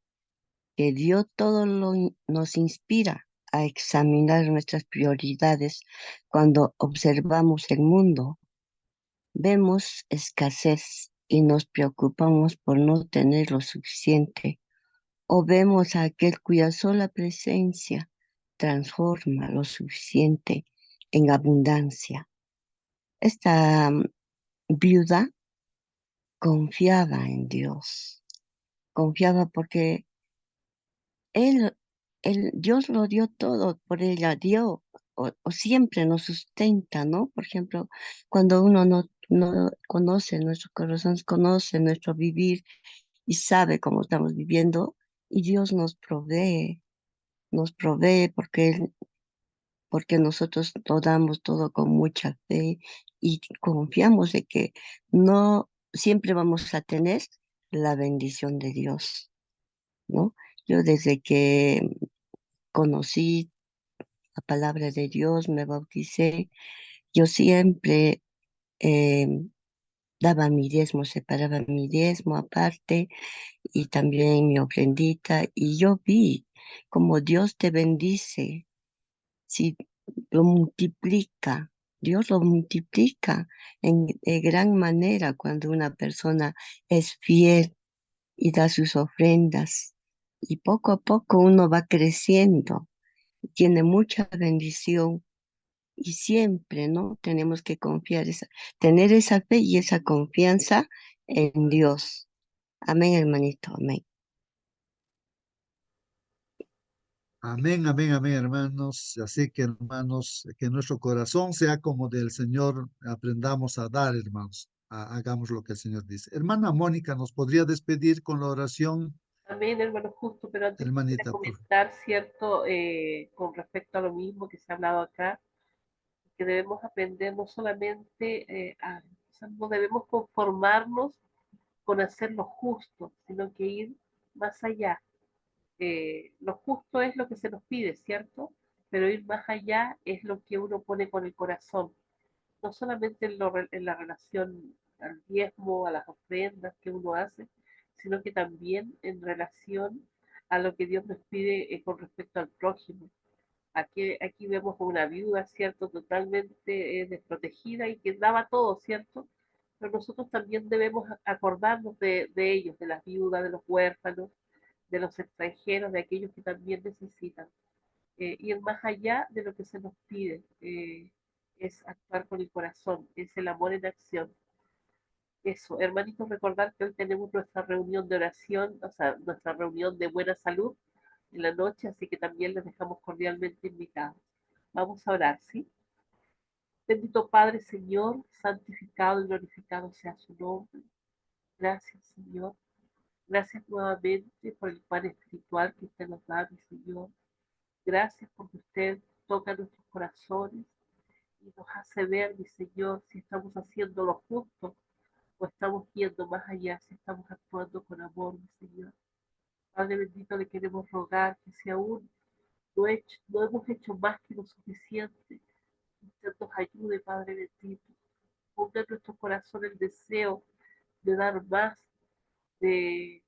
que dio todo nos inspira a examinar nuestras prioridades cuando observamos el mundo. Vemos escasez y nos preocupamos por no tener lo suficiente, o vemos a aquel cuya sola presencia transforma lo suficiente en abundancia. Esta viuda confiaba en Dios, confiaba porque Él, Dios lo dio todo por ella, dio o siempre nos sustenta, ¿no? Por ejemplo, cuando uno no conoce nuestro corazón, conoce nuestro vivir y sabe cómo estamos viviendo, y Dios nos provee porque nosotros lo damos todo con mucha fe y confiamos de que no siempre vamos a tener la bendición de Dios, ¿no? Yo desde que conocí la palabra de Dios, me bauticé, yo siempre eh, daba mi diezmo, separaba mi diezmo aparte y también mi ofrendita y yo vi como Dios te bendice, si lo multiplica. Dios lo multiplica de gran manera cuando una persona es fiel y da sus ofrendas. Y poco a poco uno va creciendo, tiene mucha bendición y siempre, ¿no? Tenemos que confiar, tener esa fe y esa confianza en Dios. Amén, hermanito, amén. Amén, amén, amén, hermanos. Así que, hermanos, que nuestro corazón sea como del Señor. Aprendamos a dar, hermanos. Hagamos lo que el Señor dice. Hermana Mónica, ¿nos podría despedir con la oración? Amén, hermano, justo, pero antes quisiera Hermanita, por favor. comentar, ¿cierto? Con respecto a lo mismo que se ha hablado acá, que debemos aprender no solamente o sea, no debemos conformarnos con hacer lo justo, sino que ir más allá. Lo justo es lo que se nos pide, ¿cierto? Pero ir más allá es lo que uno pone con el corazón, no solamente en la relación al diezmo, a las ofrendas que uno hace, sino que también en relación a lo que Dios nos pide con respecto al prójimo. Aquí vemos a una viuda, ¿cierto? Totalmente desprotegida y que daba todo, ¿cierto? Pero nosotros también debemos acordarnos de ellos, de las viudas, de los huérfanos, de los extranjeros, de aquellos que también necesitan. Ir más allá de lo que se nos pide, es actuar con el corazón, es el amor en acción. Eso, hermanitos, recordar que hoy tenemos nuestra reunión de oración, o sea, nuestra reunión de buena salud en la noche, así que también les dejamos cordialmente invitados. Vamos a orar, ¿sí? Bendito Padre, Señor, santificado y glorificado sea su nombre. Gracias, Señor. Gracias nuevamente por el pan espiritual que usted nos da, mi Señor. Gracias porque usted toca nuestros corazones y nos hace ver, mi Señor, si estamos haciendo lo justo o estamos yendo más allá, si estamos actuando con amor, mi Señor. Padre bendito, le queremos rogar que si aún no hemos hecho más que lo suficiente, usted nos ayude, Padre bendito. Ponga en nuestro corazón el deseo de dar más, de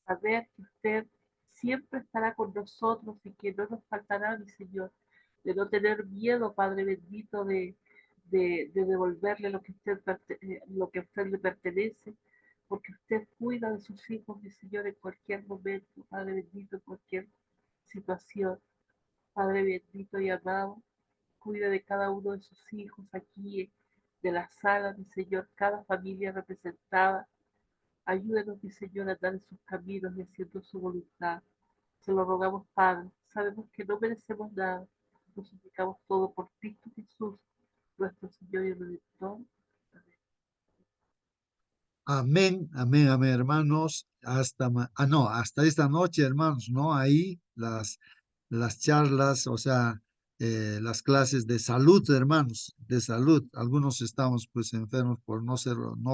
saber que usted siempre estará con nosotros y que no nos faltará, mi Señor, de no tener miedo, Padre bendito, de devolverle lo que a usted le pertenece, porque usted cuida de sus hijos, mi Señor, en cualquier momento, Padre bendito, en cualquier situación. Padre bendito y amado, cuida de cada uno de sus hijos aquí de la sala, mi Señor, cada familia representada. Ayúdenos, mi Señor, a andar en sus caminos y haciendo su voluntad. Se lo rogamos, Padre. Sabemos que no merecemos nada. Nos suplicamos todo por Cristo Jesús, nuestro Señor y Redentor. Amén, amén, amén, hermanos. Hasta esta noche, hermanos, ¿no? Ahí las charlas, o sea, las clases de salud, hermanos, de salud. Algunos estamos pues enfermos por no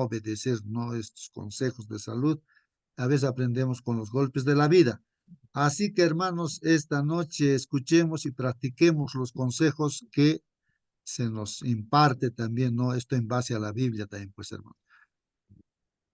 obedecer, ¿no? Estos consejos de salud. A veces aprendemos con los golpes de la vida. Así que, hermanos, esta noche escuchemos y practiquemos los consejos que se nos imparte también, ¿no? Esto en base a la Biblia también, pues, hermanos.